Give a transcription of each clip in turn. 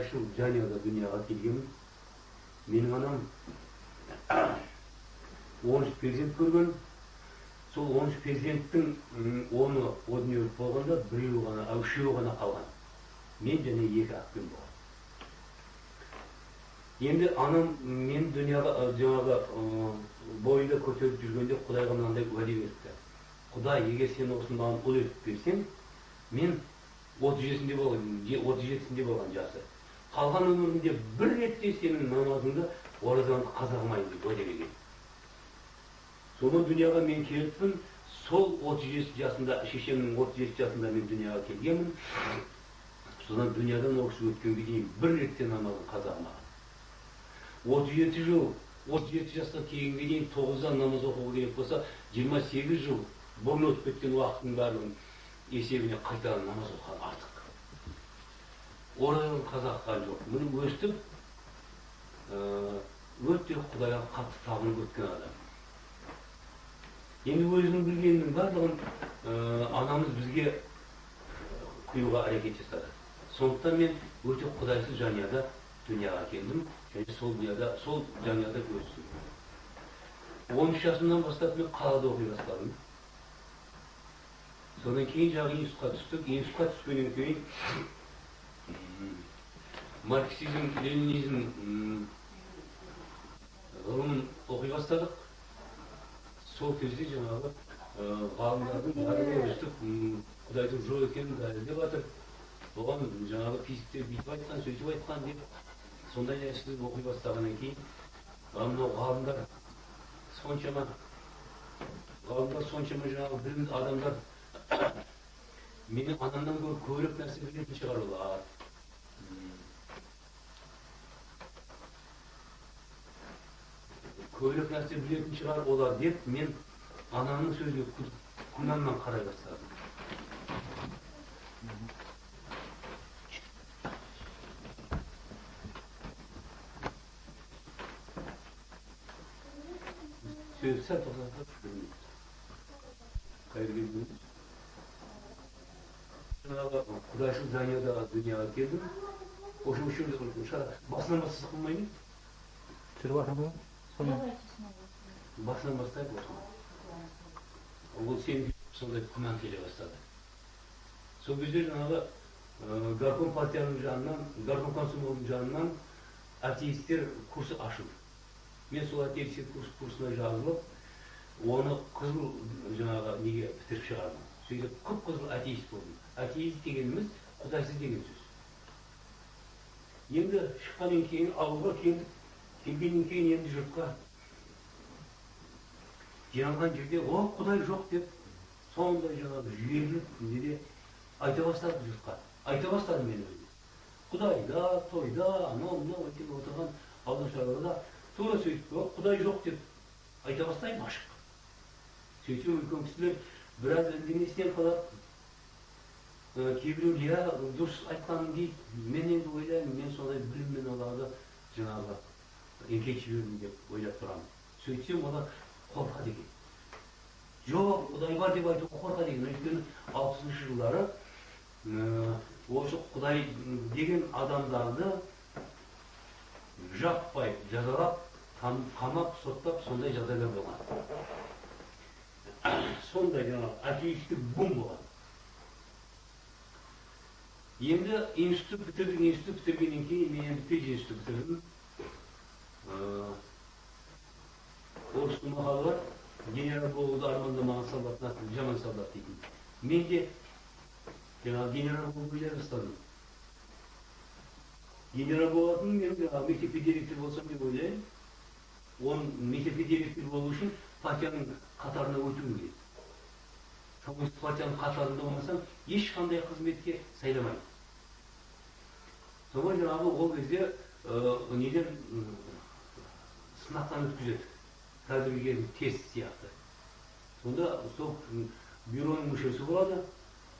Кудайшыл жаныяда дүнияға келгенмін. Менің анам 13 перзент көрген. Сол 13 перзенттің 10-ы о дүниелік болғанда, біреуі ғана, үшеуі ғана қалған. Мен және 2 әпкем болған. Енді анам мен дүнияға жаңағы бойында көтеріп жүргенде Құдайға мынандай уәде беріпті. Құдай, егер сен осыны маған ұл етіп берсең, мен 37-сінде болған жасы. Қалған өмірімде бір ретте сенің намазыңды, оразаңды қаза қылмаймын деп уәде берген. Соны дүнияға мен келіппін, сол 37 жасында, шешемнің 37 жасында мен дүнияға келгенмін. Содан дүниядан ол кісі өткенге дейін бір ретте намазын қаза қылмаған. 37 жыл, 37 жасқа келгенге дейін 9-дан намаз оқуға керек болса, 28 жыл бұрын өтіп кеткен уақыттың барлығын есебіне қайтадан намаз оқыған артық. Оразаны қаза қылған жоқ. Мұны өстіп, өте Құдайға қатты табынып өткен адам. Енді өзінің білгенінің барлығын анамыз бізге құюға әрекет жасады. Сондықтан мен өте Құдайсыз жанұяда дүнияға келдім, және сол жанұяда өстім. 13 жасымнан бастап мен қалада оқи бастадым. Содан кейін жаңағы институтқа түстік. Институтқа түскеннен кейін марксизм, ленинизм ғылымын оқи бастадық. Сол кезде жаңағы ғалымдардың барлығы өстіп Құдайдың жоқ екенін дәлелдеп жатыр. Оған жаңағы физиктер бүйтіп айтқан, сөйтіп айтқан деп сондай нәрселерді оқи бастағаннан кейін мынау ғалымдар соншама жаңағы білімді адамдар менің анамнан көбірек нәрсе білетін шығар олар. Көбірек нәрсе білетін шығар олар деп мен анамның сөзіне күмәнмен қарай бастадым. Сөз сәл тоқтатып жүрмейді. Қайыр келдіңіз. Жаңағы Құдайшыл жанұяда дүнияға келдім. Осы үшеуміз басынан бастасақ болмай ма? Түсіріп жатыр ма? Басынан бастайық осыны. Ол сен сондай күмән келе бастады. Сол кезде жаңағы горком партияның жанынан, горком комсомолдың жанынан атеистер курсы ашылды. Мен сол атеистер курсына жазылып, оны қызыл жаңағы неге бітіріп шығардым. Сөйтіп қып-қызыл атеист болдым. Атеист дегеніміз Құдайсыз деген сөз. Енді шыққаннан кейін ауылға келдік. Келгеннен кейін енді жұртқа жиналған жерде о Құдай жоқ деп сондай жаңағы жүйелік неде айта бастады жұртқа. Айта бастады мен өзім. Құдайда, тойда, анау деп отырған ауылшаруада тура сөйтіп Құдай жоқ деп айта бастаймын ашық. Сөйтіп үлкен кісілер біраз үндеместен қалады. Кейбіреу иә дұрыс айтқаным дейді. Мен енді ойлаймын, мен сондай біліммен оларды жаңағы емкек жібердім деп ойлап тұрамын. Сөйтсем олар қорқады екен. Жоқ, Құдай бар деп айтуға қорқады екен. Өйткені 60-шы жылдары осы Құдай деген адамдарды жаппай жазалап, қамап, соттап, сондай жағдайлар болған. Сондай жаңағы атеистік бум болған. Енді институт бітіргеннен кейін мен енді пединститут бітірдім. Орыстың мақалы бар, генерал болуды армандамаған солдат жаман солдат дейтін. Мен де жаңағы генерал болып ойлай бастадым. Генерал болатын, мен жаңағы мектепте директор болсам деп ойлаймын. Оның мектепте директор болу үшін партияның қатарына өтуім керек. Коммунист партияның қатарында болмасам, ешқандай қызметке сайламайды. Соған жаңағы ол кезде неден сынақтан өткізеді. Қазіргі тест сияқты. Сонда сол бюроның мүшесі болады,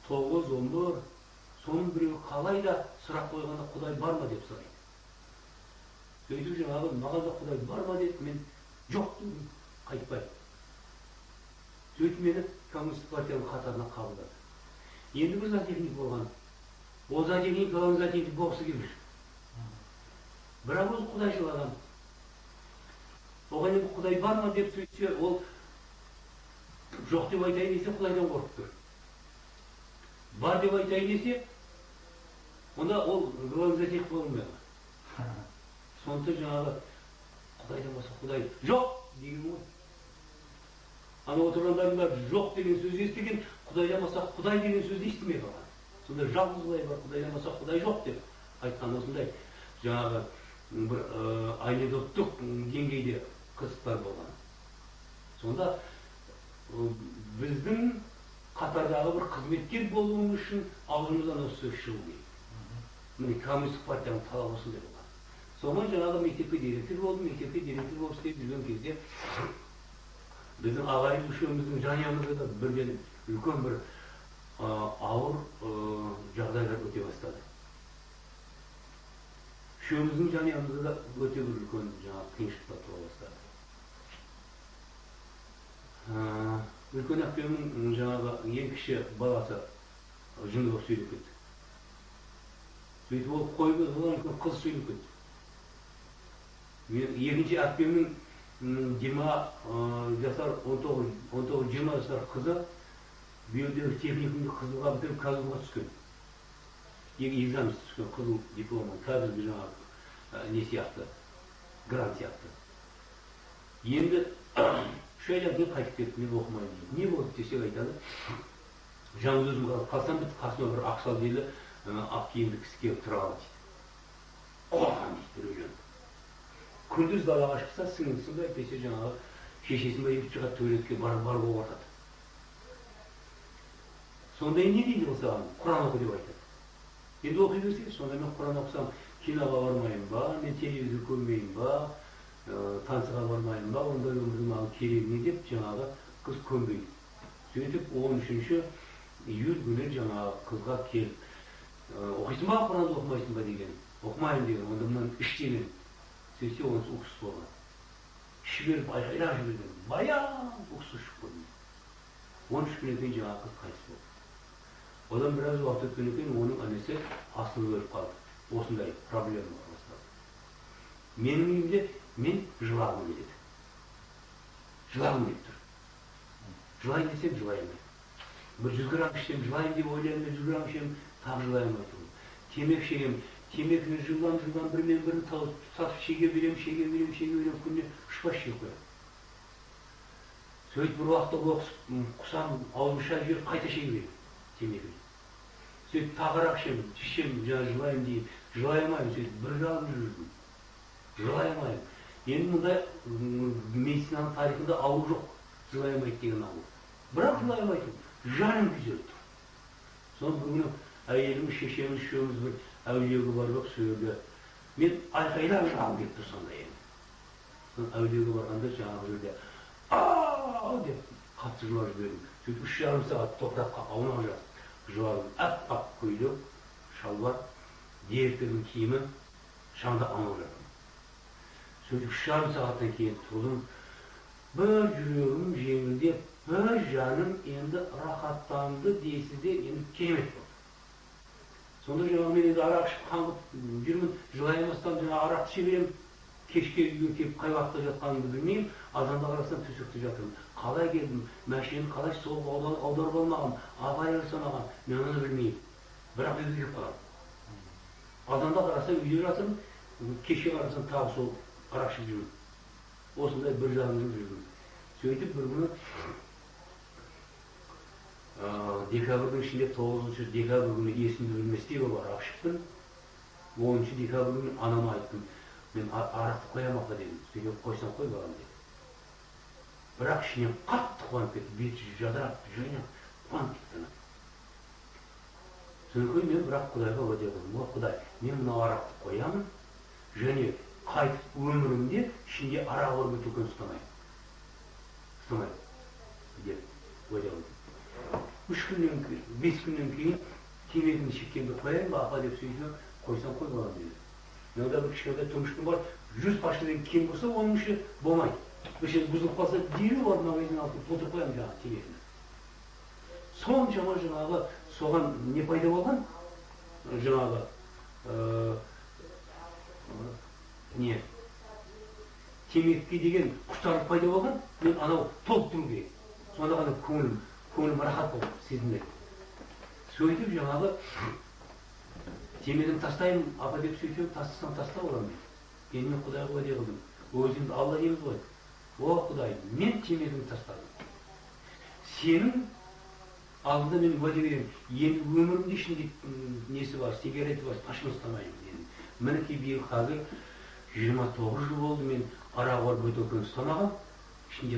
9-11, соның біреуі қалай да сұрақ қойғанда Құдай бар ма деп сұрайды. Сөйтіп жаңағы маған да Құдай бар ма деп мен жоқ дедім, қайтпай. Сөйтіп мені коммунист партияның қатарына қабылдады. Енді бір затегник болған. Ол затегник, он затегник болғысы келмейді. бірақ өзі құдайшыл адам. Оған енді құдай бар ма деп сөйтсе, ол жоқ деп айтайын десе, құдайдан қорқып тұр. Бар деп айтайын десе, онда ол главзатек болмайды. Сонда жаңағы құдайдан басқа құдай жоқ деген ғой. Ана отырғандардың бәрі жоқ деген сөз естіген, құдайдан басқа құдай деген сөзді естімей қалған. Сонда жалғыз құдай бар, құдайдан басқа құдай жоқ деп айтқан осындай жаңағы бір анекдоттық деңгейде қызықтар болған. Сонда біздің қатардағы бір қызметкер болуымыз үшін аузымыздан осы сөз шығу керек. Міне коммунистік партияның талабы осындай болған. Соған жаңағы мектепке директор болдым, мектепке директор болып істеп жүрген кезде біздің ағайын үшеуміздің жанұямызда да бірден үлкен бір ауыр жағдайлар өте бастады. Үшеуміздің жанұямызда да өте бір үлкен қиыншылықтар туа бастады. Үлкен әпкемнің жаңағы ең кіші баласы жынды болып сөйлеп кетті. Сөйтіп ол қойып қыз сөйлеп кетті. Екінші әпкемнің 20 жасар, 19-20 жасар қызы биылдегі техникумды қызылға бітіріп қазылға түскен. Экзамен түскен қызыл дипломы, қазіргі жаңағы не сияқты, грант сияқты. Енді 3 айдан кейін қайтып кетті, мен оқымайын дейді. Не болды десек айтады. Жаңыз өзім қалсам бітті, қасыма бір ақсал дейлі ақ киімді кісі келіп тұра алды дейді. Оған дейді біреулен. Күндіз далаға шықса, сіңілісін бе әйтпесе жаңағы шешесін бе ертіп шығады, туалетке барып ортады. Сонда не дейді ол саған? Құран оқы деп айтады. Енді оқи берсе, сонда мен Құран оқысам, киноға бармайын ба, мен телевизор көрмейін ба, танцыға бармайын ба, ондай өмірдің маған керек не деп жаңағы қыз көнбейді. Сөйтіп 13 июль күні жаңағы қызға келіп, оқисың ба, Құранды оқымайсың ба деген, оқымайын деген, онда мынан іш деген. Сөйтсе онысы ұқсыз болған. Іші беріп айқайлап жіберген, баян ұқсыз ұшып көрді. 13 күннен кейін жаңағы қыз қайтыс болды. Одан біраз уақыт өткеннен кейін оның анасы асылып өліп қалды. Осындай проблема бастады. Менің үйімде мен жылағым келеді. Жылағым келіп тұр. Жылайын десем жылай алмаймын. Бір 100 грамм ішсем жылайын деп ойлаймын, 100 грамм ішсем тағы жылай алмай тұрмын. Темекі шегемін. Темекіні жылдан бірінен бірін сатып шеге берем, күніне 3 шегіп қоямын. Сөйтіп бір уақытта оқысып, құсам, ауызша жіберіп, қайта шеге берем темекіні. Сөйтіп тағырақ ішем, жылайын дейін, жылай алмаймын, сөйтіп бір жағын жүрдім. Жылай алмаймын. Енді мұнда медицинаның тарихында ауру жоқ, жылай алмайды деген ауру. Бірақ жылай алмайтын, жаным күйзеліп тұр. Соны бүгін әйеліміз, шешеміз, үшеуміз бір әулиеге барып сөйледі. Мен айқайлап жылағым келіп тұр сонда енді. Әулиеге барғанда жаңағы жерде «Ау!» деп қатты жылап жібердім. Сөйтіп 3,5 сағат топыраққа аунап жатып, жыладым. Әп-ақ көйлек, шалбар, директордың киімі, шаңда аунап жатырмын. Сөйтіп 3,5 сағаттан кейін тұрдым. Бір жүрегім жеңілдеп, бір жаным енді рахаттанды дейсіз де енді керемет болды. Сонда жаңағы мен енді арақ ішіп қаңғып жүрмін, жылай алмастан жаңағы арақты іше беремін. Кешке үйге келіп қай уақытта жатқанымды білмеймін, азанда қарасам төсекте жатырмын. Қалай келдім, машинаны қалай соғып аударып алмаған, авария жасамаған, мен оны білмеймін. Бірақ үйге келіп қаламын. Азанда қарасам үйде жатырмын, кешке қарасам тағы сол арақ ішіп жүрмін. Осындай бір жарым жыл жүрдім. Сөйтіп бір күні декабрьдің ішінде 9 декабрь күні есімді білместей болып арақ шықтым. 10 декабрь күні анама айттым, мен арақты қоямын апа дедім. Сөйтіп қойсам қой балам деді. Бірақ ішінен қатты қуанып кетті, беті жадырап, жүрегінен қуанып кетті. Содан кейін мен бірақ Құдайға уәде қылдым. О Құдай, мен мынау арақты қоямын, және қайтып өмірімде ішінде арақ өрге төкен ұстамаймын. Деп уәде қылдым. 5 күннен кейін темекіні шеккенді қояйын ба апа деп сөйтіп қойсам қой балам деді. Мынада бір кішкентай тұмышқым бар, 100 пашадан кем болса оның іші болмайды. Бір жерде бұзылып қалса дереу барып магазин алып отырып қоямын жаңағы темекіні. Соншама жаңағы соған не пайда болған? Жаңағы не темекке деген құштарлық пайда болған, мен анау толықтыру керек. Сонда ғана көңілім рахат болып сезінеді. Сөйтіп жаңағы темекіні тастаймын, апа деп сөйтіп тастасам таста боламын. Енді мен Құдайға уәде қылдым. Өзімді Алла дейміз ғой. О Құдай, мен темекіні тастадым. Сенің алдында мен уәде беремін. Енді өмірімде ішінде несі бар, сигареті бар, қашын ұстамаймын. Мінекей биыл қазір 29 жыл болды мен арақ бар бөтелкені ұстамаған. Ішінде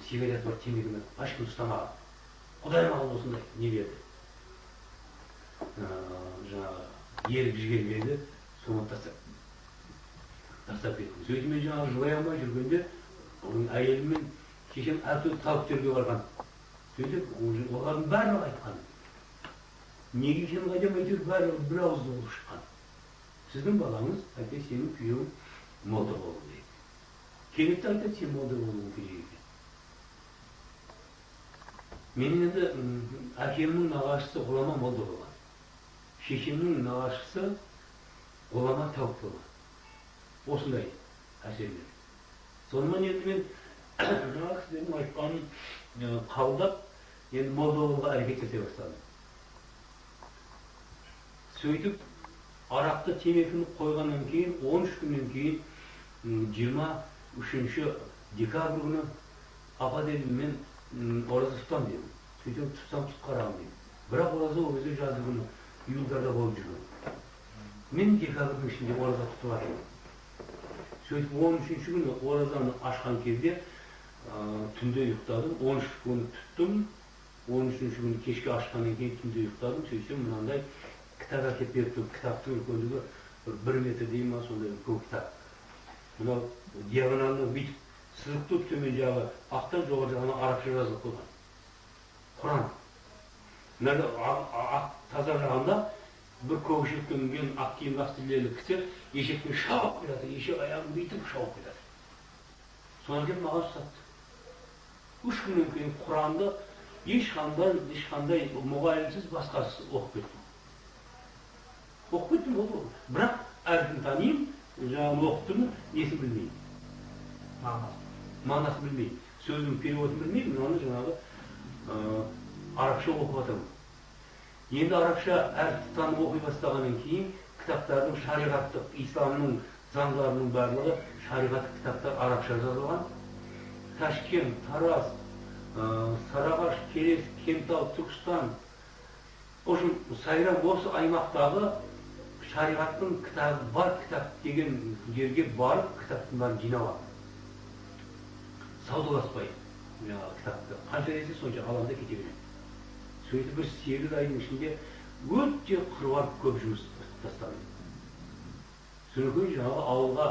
сигарет бар, темекіні қашын ұстамаған. Құдай маған осындай не берді. Жаңағы ерік жігер берді, соны тастап кеттім. Сөйтіп мен жаңағы жылай алмай жүргенде әйелім мен шешем әртүрлі талапкерге барған. Сөйтіп олардың барлығы айтқан. Неге екенін қайдам әйтеуір барлығы бір ауызды болып шыққан. Сіздің балаңыз әке сенің күйеуің молда болу дейді. Керекті айтады, сен молда болуың керек екен. Менің енді әкемнің нағашысы ғұлама молда болған. Шешемнің нағашысы ғұлама тауып болған. Осындай әсерлер. Сонымен енді мен жаңағы сіздердің айтқанын қабылдап, енді молда болуға әрекет ете бастадым. Сөйтіп, арақты темекіні қойғаннан кейін, 13 күннен кейін, 23 декабрь күні апа дедім, мен ораза тұтам дедім. Сөйтіп, тұтсам тұтып қарағым дедім. Бірақ ораза ол кезде жазы күні июльдарда болып жүрген. Мен декабрьдің ішінде ораза тұтып атырмын. Сөйтіп 13-ші күні оразаны ашқан кезде түнде ұйықтадым, 13 күні тұттым, 13-ші күні кешке ашқаннан кейін түнде ұйықтадым, сөйтсем мынандай кітап әкеп беріпті, кітаптың үлкендігі 1 метр дейін ма, сондай үлкен кітап. Мынау диагоналны бүйтіп сызықты төмен жағы ақтан жоғары жағына арабша жазылып қойған. Құран. Таза жағында бір көкшелікке мінген ақ киім ақ тіллелі кісі ешекпен шауып қояды, ешек аяғын бүйтіп шауып қояды. Содан кейін маған ұстатты. 3 күннен кейін Құранды ешқандай мұғалімсіз басқасыз оқып кеттім. Оқып кеттім болды. Бірақ әркім танимын, жаңағы оқып тұрмын, несін білмеймін. Мағынасын білмеймін. Сөздің переводын білмеймін, оны жаңағы арабша оқып жатырмын. Енді арабша әртіптанып оқи бастағаннан кейін кітаптардың шариғаттық, исламның заңдарының барлығы шариғаттық кітаптар арабша жазылған. Ташкент, Тараз, Сарыағаш, Келес, Кентау, Түркістан, Сайрам осы аймақтағы шариғаттың кітабы бар кітап деген жерге барып кітаптың бәрін жинап саудаласпай кітапты қанша десе сонша аламда кете береді. Сөйтіп бір 8 айдың ішінде өте қыруар көп жұмыс тастадым. Содан кейін жаңағы ауылға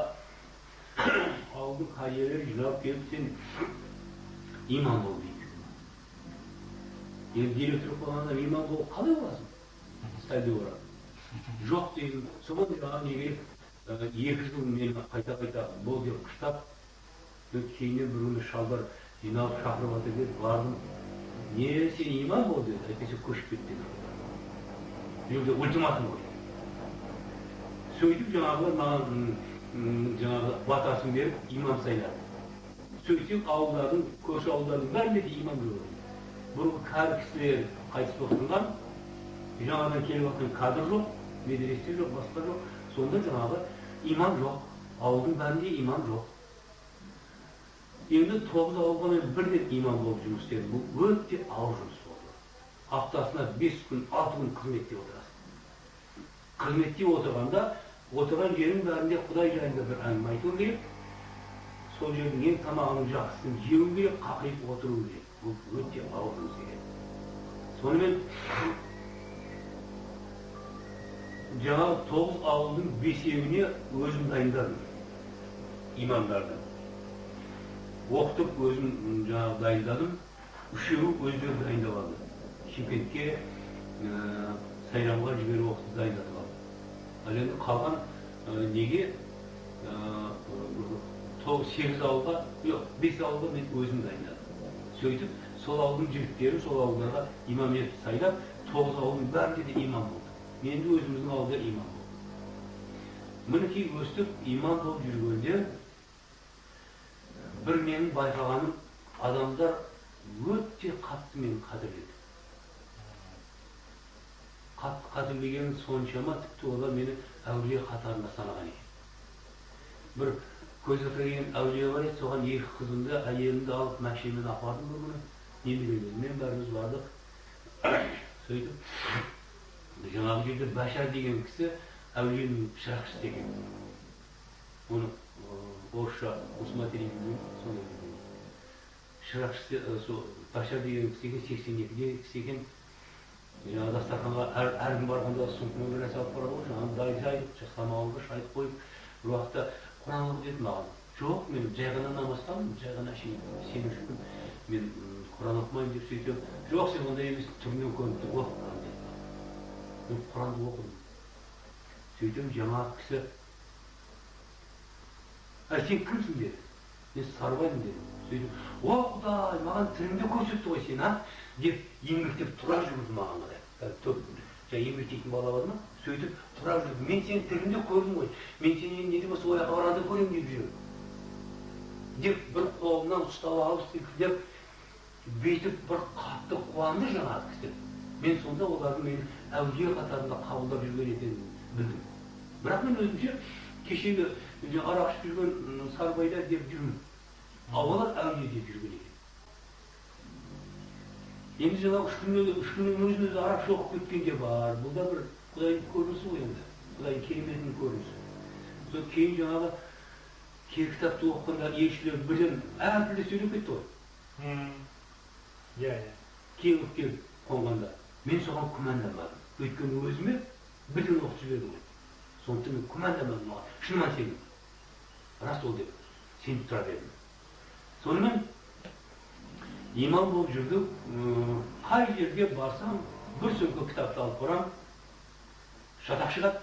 ауылдың қариялары жинап келіп, сен имам бол дейді. Енді директор болғанда имам болып қалай боласың? Стәлде орап. Жоқ деймін. Соған жаңағы неге 2 жыл мені қайта бол деп қыштап, кейіннен бір күні шалдар жиналып шақырып жатыр деп бардым. Не, сен имам бол деді, әйтпесе көшіп кет деді. Жерде ультиматум қойды. Сөйтіп жаңағылар маған жаңағы батасын беріп, имам сайлады. Сөйтсек ауылдардың, көрші ауылдардың бәрінде де имам жоқ. Бұрынғы кәрі кісілер қайтыс болып тұрған, жаңадан келіп жатқан кадр жоқ, медресе жоқ, басқа жоқ. Сонда жаңағы имам жоқ. Ауылдың бәрінде имам жоқ. Енді 9 ауылға мен бірден имам болып жұмыс істедім. Бұл өте ауыр жұмыс болды. Аптасына 5 күн, 6 күн қызметте отырасың. Қызметте отырғанда, отырған жерің бәрінде Құдай жайында бір әңгіме айту керек. Сол жердің ең тамағының жақсысын жеу керек, қақиып отыру керек. Бұл өте ауыр жұмыс керек. Сонымен жаңағы 9 ауылдың 5-еуіне өзім дайындадым. Имамдарды оқытып өзім жаңағы дайындадым. 3-еуі өздері дайындап алды. Шымкентке, Сайрамға жіберіп оқытып дайындатып алды. Ал енді қалған неге 8 ауылға, жоқ 5 ауылға мен өзім дайындадым. Сөйтіп, сол ауылдың жігіттері, сол ауылдарға имам етіп сайлап, 9 ауылдың бәрінде де имам болды. Мен де өзіміздің ауылда имам болды. мінекей өстіп иман болып жүргенде бір менің байқағаным адамдар өте қатты мені қадірледі. Қатты қадірлеген соншама тіпті олар мені әулие қатарында санаған екен. Бір көзі тіреген әулие бар еді, соған екі қызымды, әйелімді алып мәкшемен апардым бір күні. Немерелермен бәріміз бардық. Сөйтіп, жаңағы жерде Бәшар деген кісі әулиенің шырақшысы екен. Оны орысша усмотрение сондай шырақшысы, Бәшар деген кісі екен, 82-де кісі екен. Жаңағы дастарханға әркім барғанда сумкамен бір нәрсе алып барады ғой, жаңағы дайындап, самауырға шайып қойып, бір уақытта Құран оқы деді маған. Жоқ, мен жай ғана намаз қылдым, жай ғана сен үшін мен Құран оқымаймын деп сөйтем. Жоқ, сен ондай емес, түрінен көрініп тұр, оқы Құран деді. Мен Құранды оқыдым. Сөйтем, жаңағы кісі, сен кімсің деді. Мен Сарыбайдым дедім. Сөйтем, о Құдай, маған түрімде көрсетті ғой сен, деп еңбектеп тұра жүрді маған қарай. Еңбектейтін бала бар ма? Сөйтіп тұра жүрді. Мен сені түрімде көрдім ғой. Мен сені не демесе ояққа барады көрем деп жүрем. Деп бір қолынан ұстап алып деп бүйтіп бір қатты қуанды жаңағы кісі. Мен сонда олардың мені әулие қатарында қабылдап жүрген екенін білдім. Бірақ мен өзімше кешегі арақ ішіп жүрген Сарыбайда деп жүрмін. Олар әулие деп жүрген екен. Енді жаңағы үш күннің өзін арақ шоқып кеткенде бар. Бұл да бір Құдайдың көрінісі ғой енді. Құдайдың кереметінің көрінісі. Сол кейін жаңағы кітапты оқығанда елшілер бірден әртүрлі сөйлеп кетті ғой. Келіп келіп қонғанда. Мен соған күмәнданбадым. Өйткені өзіме бірден оқып жіберді ғой. Сондықтан мен күмәнданбадым оған. Шынымен сендім. Рас ол деп сеніп тұра бердім. Сонымен иман болып жүрдік. Қай жерге барсам, бір сөмке кітапты алып барам, шатақ шығады.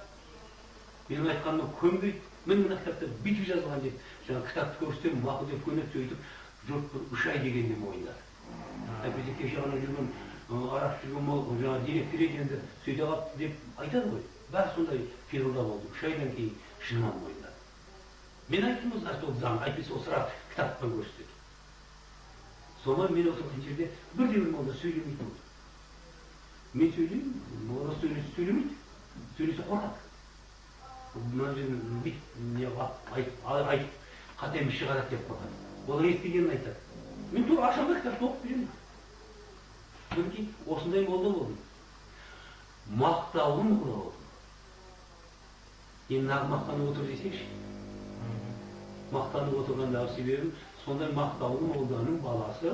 Менің айтқаныма көнбейді. Мына кітапта бүйтіп жазылған деп, жаңа кітапты көрсетем, мақұл деп көніп сөйтіп, жұрт бір 3 ай дегенде мойындады. Әйтпесе кеше ғана жүрген, арақ жүрген мол, жаңа директор енді сөйте қалыпты деп айтады ғой. Бәрі сондай пиғылда болды. 3 айдан кейін шынымен мойындады. Мен айттым, значит, ол заң, әйтпесе ол сұрақ кітаптан көрсетеді. Сонымен мен отырған жерде бірде-бір молда сөйлемейтін болды. Мен сөйлеймін, молда сөйлемейді. Сөйлесе қорқады. Мына жерін айтып, қатеміз шығарады деп қорқады. Олар естігенін айтады. Мен тура ашамда кітапты оқып беремін. Мінекей осындай молда болдым. Мақтаулы молда болдым. Енді нағыз мақтанып отыр десеңші. Мақтанып отырғандағы себебім, сондай мақтаулы молданың баласы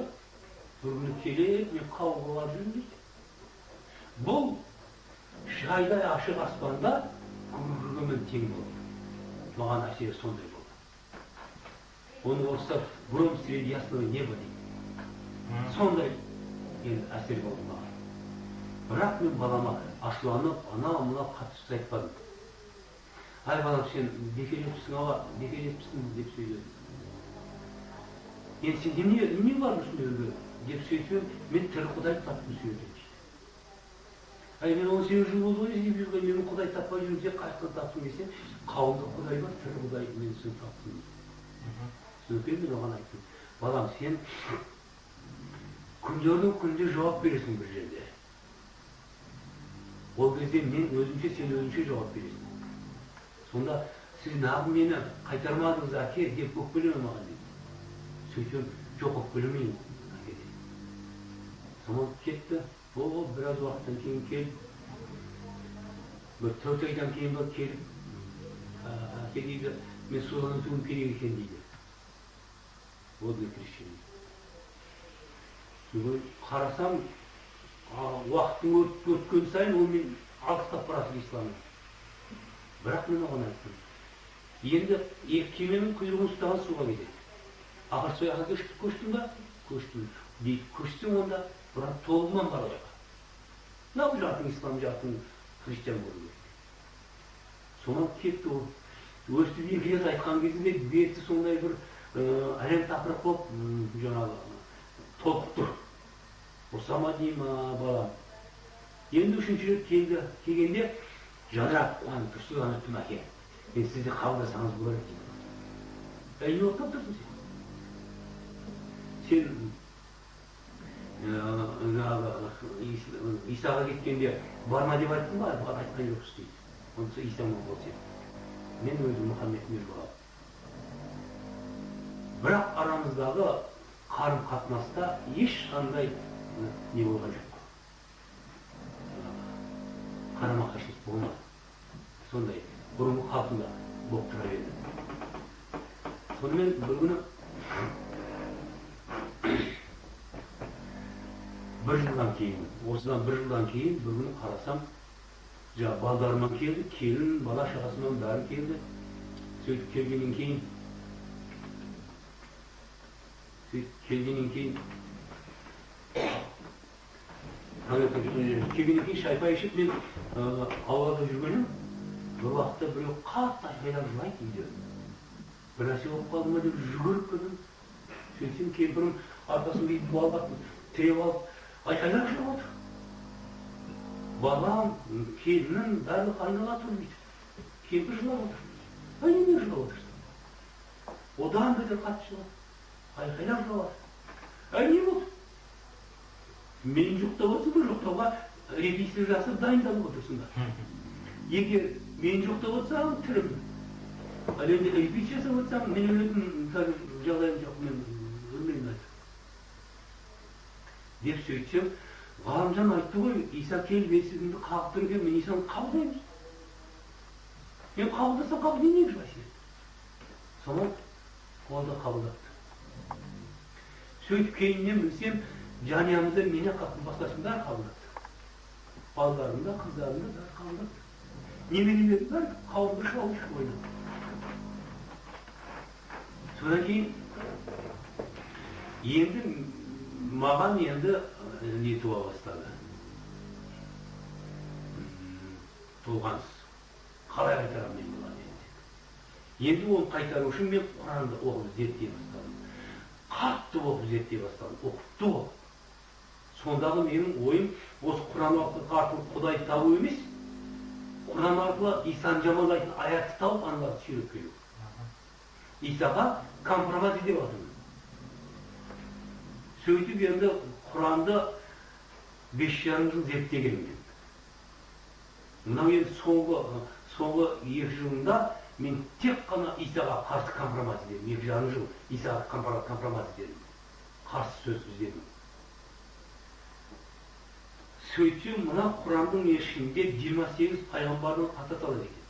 бір күні келіп, мен қауға барып жүрмін дейді. Бұл шайдай ашық аспанда көргенмен тең болды. Маған әсері сондай болды. Оны орыстар гром среди ясного неба дейді. Сондай әсер болды маған. Бірақ мен балама ашуланып, ана-мына қатты сөз айтпадым. Ай балам, сен бекер етіпсің ала, бекер етіпсің деп сөйледім. Енді сен не бар үстінде деп сөйтіп, мен тірі Құдай таптым сөйледім. Ай, мен 18 жыл болды ғой деп жүрген, мен Құдай таппай жүрмесе қайсыдан таптым десем, қауымда Құдай бар, тірі Құдай мен сен таптым. Сөйтіп мен оған айттым. Балам, сен күндердің күнде жауап бересің бір жерде. Ол кезде мен өзімше, сен өзімше жауап бересің. Сонда сіз нағым мені қайтармадыңыз әке деп өкпелеме маған дейді. Сөйтем, жоқ өкпелемейін әке дейді. Сонан кетті. Ол біраз уақыттан кейін келіп, бір 4 айдан кейін бір келіп, әке дейді, мен судан өтуім керек екен дейді. Водный крещение. Қарасам, уақыттың өткен сайын ол мен алыстап барасың исламнан. Бірақ мен оған айттым. Енді кеменің құйрығын ұстаған суға кетеді. Ақыр сояққа көштің ба? Көштім. Дейді, көшсең онда бірақ толығынан бар ояққа. Мынау жақтың ислам, жақтың христиан болу керек. Сонан кетті ол. Өстіп 2 рет айтқан кезінде беті сондай бір әлем тақырып болып, жаңағы толқып тұр. Осама дейм балам. Енді 3-ші рет келгенде жадырап қуанып тұрсыз өттім әке. Сізді қабылдасаңыз болады дейді. Әйел оқтап тұрсың сен. Исаға кеткенде барма деп айттың ба? Айтқан жоқсыз дейді. Онысы Иса болса еді. Мен өзім Мұхаммедпен боламын. Бірақ арамыздағы қарым қатынаста ешқандай не болған жоқ. Қарама қайшылық болмады. Сондай бұрынғы қалпында болып тұра берді. Сонымен бір күні бір жылдан кейін, осыдан бір жылдан кейін бір күні қарасам, балдарыма келді, келін, бала шағасынан бәрі келді. Сөйтіп келгеннен кейін шайпай ішіп мен аулада жүргенім, бір уақытта біреу қатты айқайлап жылайды үйде. Бір нәрсе болып қалды ма деп жүгіріп келдім. Сөйтсем кемпірім арқасын бүйтіп алып, тіреп алып, айқайлап жылап отыр. Балам, келінім, барлық айнала тұр дейді. Кемпір жылап отыр. Неге жылап отырсың? Одан бетер қатты жылап, айқайлап жылап отыр. Не болды? Мен жоқтап отырсың ба, жоқтауға репетиция жасап дайындалып отырсың ба? Егер мен жоқтап отырсам, тірімін. Ал енді репетиция жасап отырсам, мен өлетін жағдайым жоқ, мен өлмеймін айтып. Деп сөйтсем, Ғалымжан айтты ғой, Иса келіп есігіңді қағып тұр екен, мен Исаны қабылдаймын. Мен қабылдасам қабылдайын, неге жылайсың? Сонан ол да қабылдапты. Сөйтіп кейіннен білсем, жанұямызда менен басқасын бәрі қабылдапты. Балдарымда, қыздарымда бәрі қабылдапты. Немерелерім бәрі қауымды шауып ойнады. Содан кейін енді маған енді не туа бастады. Толғансыз. Қалай қайтарамын мен болады енді. Енді оны қайтару үшін мен Құранды оқып зерттей бастадым. Қатты оқып зерттей бастадым. Оқытты оқып. Сондағы менің ойым осы Құран арқылы Құдайды табу емес, Құран арқылы Исаны жамандайтын аятты тауып, аналарды сүйреп келу. Исаға компромат ете бастадым. Сөйтіп енді Құранды 5,5 жыл зерттегенмін мен. Мынау енді соңғы 2 жылында мен тек қана Исаға қарсы компромат едім. 2,5 жыл Исаға компромат едім. Қарсы сөз іздедім. Сөйтсем, мына Құранның ішінде 28 пайғамбардың аты аталады екен.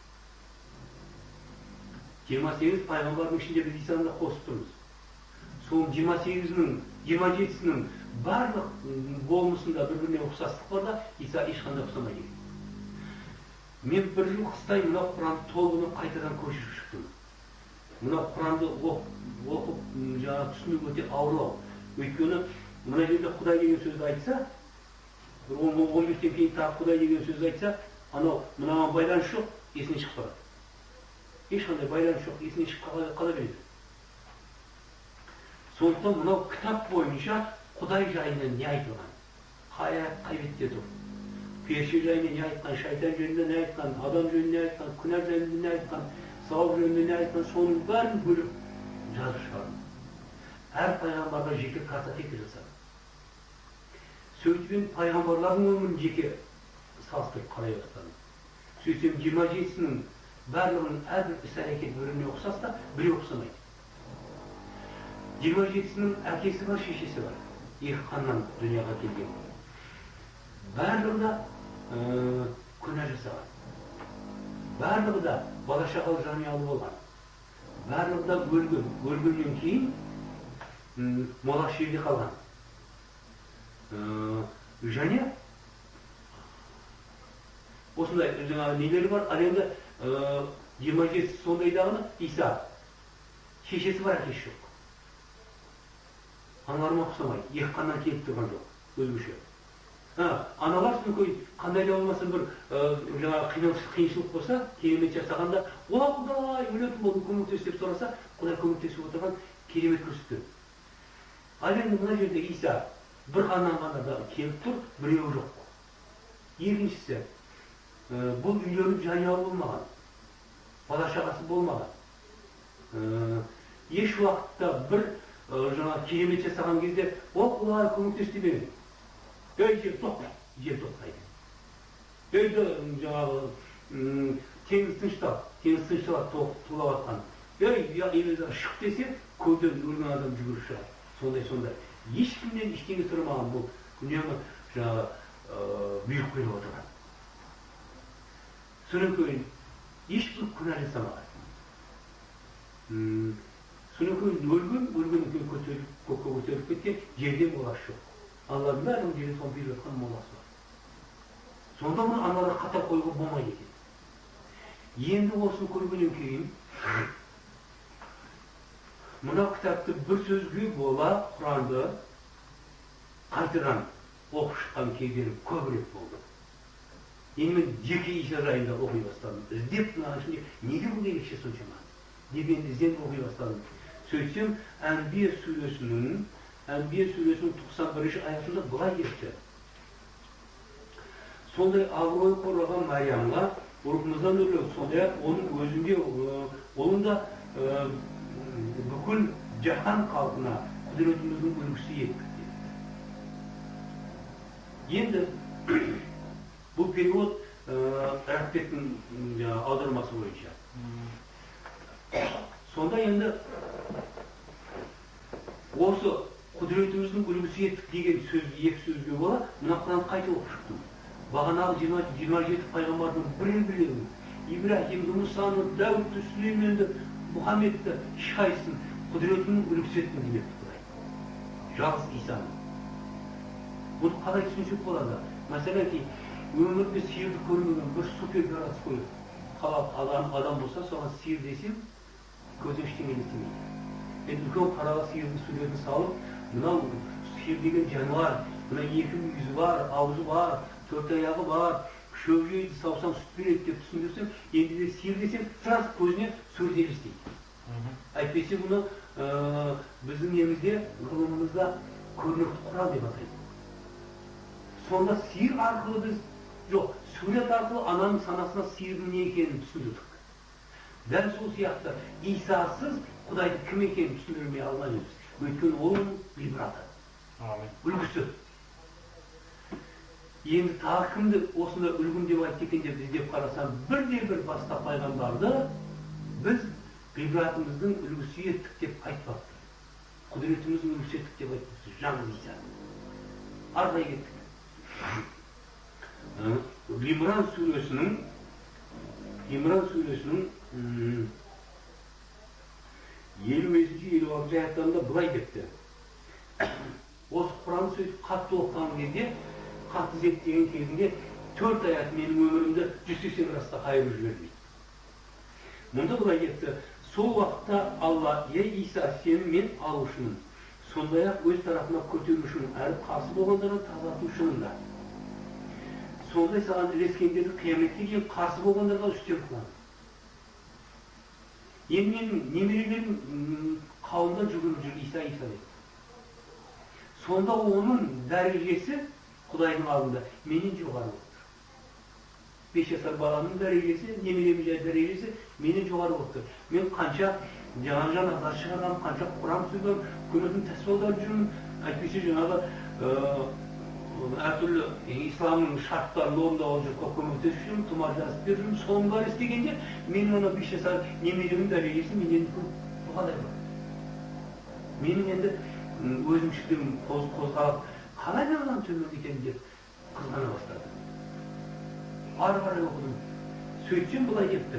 28 пайғамбардың ішінде біз Исаны да қосып тұрмыз. Сол 27-сінің барлық болмысында бір-біріне ұқсастық бар да, Иса ешқандай ұқсамайды екен. Мен бір жыл қыстай мына Құранды толығын қайтадан көшіріп шықтым. Мына Құранды оқып, түсіну өте ауырлау. Өйткені мына жерде Құдай деген сөзді айтса, 15-тен кейін тағы Құдай деген сөзді айтса, мынаған байланыс жоқ, есіне шығып барады. Ешқандай байланыс жоқ, есіне шығып қала береді. Сондықтан мынау кітап бойынша Құдай жайында не айтылған? Қай бетте тұр? Періште жайында не айтқан, шайтан жайында не айтқан, адам жайында не айтқан, күнә жайында не айтқан, сауап жайында не айтқан, соның бәрін бөліп жазып шығардым. Әр пайғамбарға жеке картотека жасадым. Сөйтіп мен пайғамбарлардың өмірін жеке салыстырып қарай бастадым. Сөйтсем 27-сінің барлығының әрбір іс-әрекет біріне ұқсас та, біреу ұқсамайды. 27-сінің әкесі бар, шешесі бар. Екі қаннан дүнияға келген. Барлығы да күнә жасаған. Барлығы да бала шағалы жанұялы болған. Барлығы да өлгеннен кейін молақ жерде қалған. Және осындай нелері бар. Ал енді 27 сондайдағыны Иса. Шешесі бар, әкесі жоқ. Аналарыма ұқсамайды. Екі қаннан келіп тұрған жоқ. Өзгеше. Аналар қандай да болмаса бір қиыншылық болса, керемет жасағанда, Құдай өлетін болдым, көмектес деп сұраса, Құдай көмектесіп отырған керемет көрсеткен. Ал енді мына жерде Иса бір қаннан ғана да келіп тұр, біреуі жоқ. Екіншісі, бұл үйленіп жанұялы болмаған. бала шағасы болмаған. Еш уақытта бір жаңа керемет жасаған кезде олар көмектес демеген. Жер тоқтай, жер тоқтайды. Жаңағы теңіз тыныштап тулап атқан. Елден шық десе, көзден өлген адам жүгіріп шығады. Сондай. Ешкімнен ештеңе сұрамаған бұл үнемі жаңағы бұйрық беріп отырған. Содан кейін ешкім күнә жасамаған. Содан кейін өлгеннен кейін көкке көтеріліп кеткен, жерде моласы жоқ. Алланың бәрінің жерде соны беріп жатқан моласы бар. Сонда оны аналар қатар қоюға болмайды екен. Енді осыны көргеннен кейін мына кітапты бір сөзге бола Құранды қайтадан оқып шыққан кездерім көбірек болды. Енді мен жеке Иса жайында оқи бастадым. Іздеп мына ішінде неге бұл ерекше соншама деп енді ізденіп оқи бастадым. Сөйтсем, Әнбия сүресінің 91 аятында былай депті. Сондай абырой қорғаған Мариямға ұрқымыздан өрлеу, сондай оның өзінде, оның да бүкіл жаһан халқына құдіретіміздің үлгісі еттік. Енді бұл перевод Рахбектің аудармасы бойынша. Сонда енді осы құдіретіміздің үлгісі еттік деген екі сөзге бола, мына Құранды қайта оқып шықтым. Бағанағы 27 пайғамбардың бірін Ибрахимді, Мұсаны, Дәуітті, Сүлейменді, Мұхаммедті, ешқайсысын құдіретінің үлгісі еттім демекті Құдай. Жалғыз Исаны. Бұны қалай түсінсек болады? Мәселен, өмірде сиырды көрмеген бір супер гарас қойып, адам болса, соған сиыр десем, көзі ештеңе естемейді. Енді үлкен қараға сиырдың суретін салып, мынау сиыр деген жануар, мына екі мүйізі бар, аузы бар, төрт аяғы бар, шөп жейді, саусаң сүт береді деп түсіндірсем, енді де сиыр десем, сразу көзіне сурет елестейді. Әйтпесе мұны біздің немізде, ғылымымызда көрнекті құрал деп атайды. Сонда сиыр арқылы біз, жоқ, сурет арқылы ананың санасына сиырдың не екенін түсіндірдік. Дәл сол сияқты Исасыз Құдайды кім екенін түсіндірмей алмаймыз. Өйткені оның ғибраты, үлгісі. Енді тағы кімді осында үлгім деп айтты екен деп іздеп қарасам, бірде-бір басқа пайғамбарды біз ғибратымыздың үлгісі еттік деп айтпапты. Құдіретіміздің үлгісі еттік деп айтпапты. Жаңыз Иса. Арғай кеттік. Имран сүресінің 50-56 аяттарында былай депті. Осы Құранды сөйтіп қатты оқыған кезде, қатты зерттеген кезінде 4 аят менің өмірімді 180 расқа қайырып жібермейді. Мұнда былай депті. Сол уақытта Алла, Иса, сені мен алушымын. Сондай-ақ өз тарапына көтерушімін, әрі қарсы болғандарға тазартушымын да. Сондай саған ілескендерді қияметке дейін қарсы болғандарға үстем қыламын. Енді менің немерелерім қауымда жүгіріп жүр Иса деді. Сонда оның дәрежесі Құдайдың алдында менен жоғары отыр. 5 жасар баланың дәрежесі, немеремнің дәрежесі менен жоғары отыр. Мен қанша жаңағыдар шығарам, қанша Құран сөйлем, көметін тәсбиғалап жүрмін, әйтпесе жаңағы әртүрлі исламның шарттарын орындап жүріп көмектесіп жүрмін, тұмар жазып беріп жүрмін, соның бәрі істегенде менің ана 5 жасар немеремнің дәрежесі менен жоғары бар. Менің енді өзімшілігім қозғалып, қалай мен одан төмен екенін деп қызғана бастады. Ары қарай оқыдым. Сөйтсем былай депті.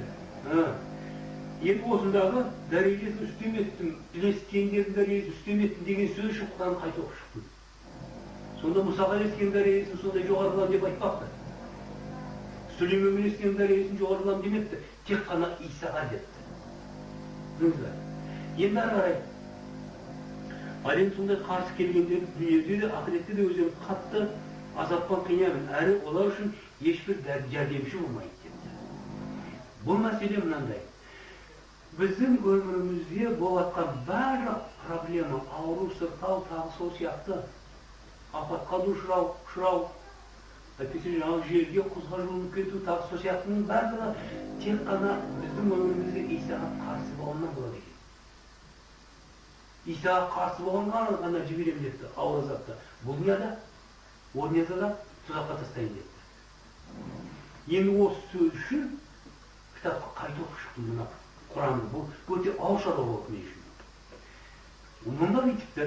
Енді осындағы дәрежесін үстем еттім, ілескендердің дәрежесін үстем еттім деген сөз үшін Құранды қайта оқып шықтым. Сонда Мұсаға ілескен дәрежесін сондай жоғарылам деп айтпақты. Сүлейменге ілескен дәрежесін жоғарылам демепті. Тек қана Исаға депті. Енді ары қарай. Әлем сондай қарсы келгендерді дүниеде де, ақыретте де өздерін қатты азаптан қиямын. Әрі олар үшін ешбір жәрдемші болмайды депті. Бұл мәселе мынандай. Біздің өмірімізде болатқан барлық проблема, ауру, сырқау, тағы сол сияқты апатқа ұшырау, әйтпесе жаңағы жерге құзға жуынып кету тағы сол сияқтының барлығы тек қана біздің өмірімізде Исаға қарсы болғаннан болады екен. Исаға қарсы болғанға ғана жіберемін депті ауыр азапты. Бұл дүнияда о дүнияда да тұзаққа тастайын депті. Енді осы сөз үшін кітапқа қайта оқып шықтым мына Құранды. Бұл өте ауыршаруа болды мен үшін. Мұнда бүйтіпті.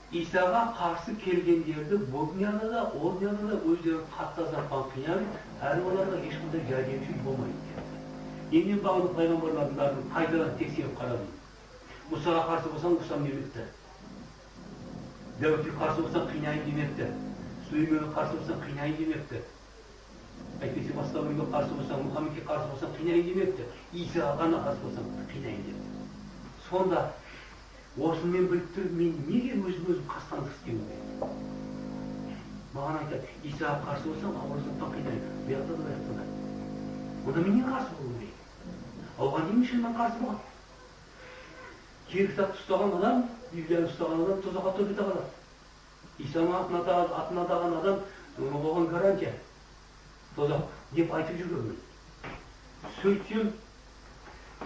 Исаға қарсы келгендерді бұл дүнияда да, ол дүнияда да өздерін қатты азаппен қинап, әлі оларға ешқандай жәрдемші болмайды. Енді мен бағынып пайғамбарлардың бәрін қайтадан тексеріп қарадым. Мұсаға қарсы болсаң ұрсам демепті. Дәуітке қарсы болсаң қинайын демепті. Сүлейменге қарсы болсаң қинайын демепті. Әйтпесе басқа біреуге қарсы болсаң, Мұхаммедке қарсы болсаң қинайын демепті. Исаға ғана қарсы болсаң қинайын депті. Сонда осыны мен біліп тұрып, мен неге өзім қастандық істеуім? Маған айтады, Исаға қарсы болсаң, ауырсақтан қинайын. Бұяқта да айтқанда. Онда мен не қарсы болуым керек? Оған дейін шынымен қарсы болған. Кері кітапты ұстаған адам, Библияны ұстаған адам тұзаққа төгіп қалады. Исаның атын атаған адам оған гарантия. Тұзақ деп айтып жүргенмін.